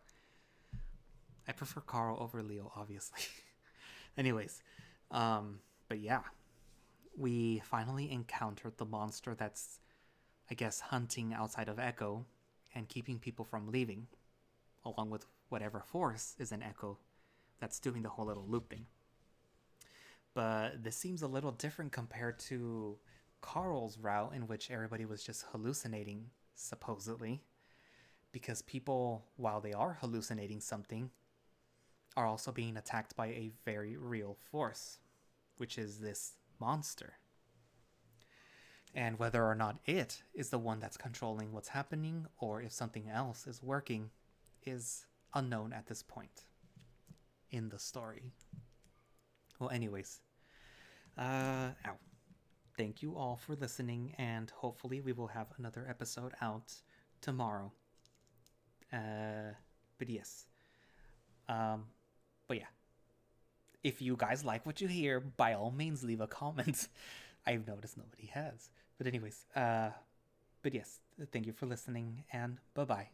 I prefer Carl over Leo, obviously. Anyways, but yeah. We finally encountered the monster that's, I guess, hunting outside of Echo and keeping people from leaving, along with whatever force is in Echo that's doing the whole little loop thing. But this seems a little different compared to Carl's route, in which everybody was just hallucinating, supposedly, because people, while they are hallucinating something, are also being attacked by a very real force, which is this monster. And whether or not it is the one that's controlling what's happening, or if something else is working, is unknown at this point in the story. Well, anyways, thank you all for listening, and hopefully we will have another episode out tomorrow. But yes. But yeah. If you guys like what you hear, by all means leave a comment. I've noticed nobody has. But anyways, but yes, thank you for listening, and bye-bye.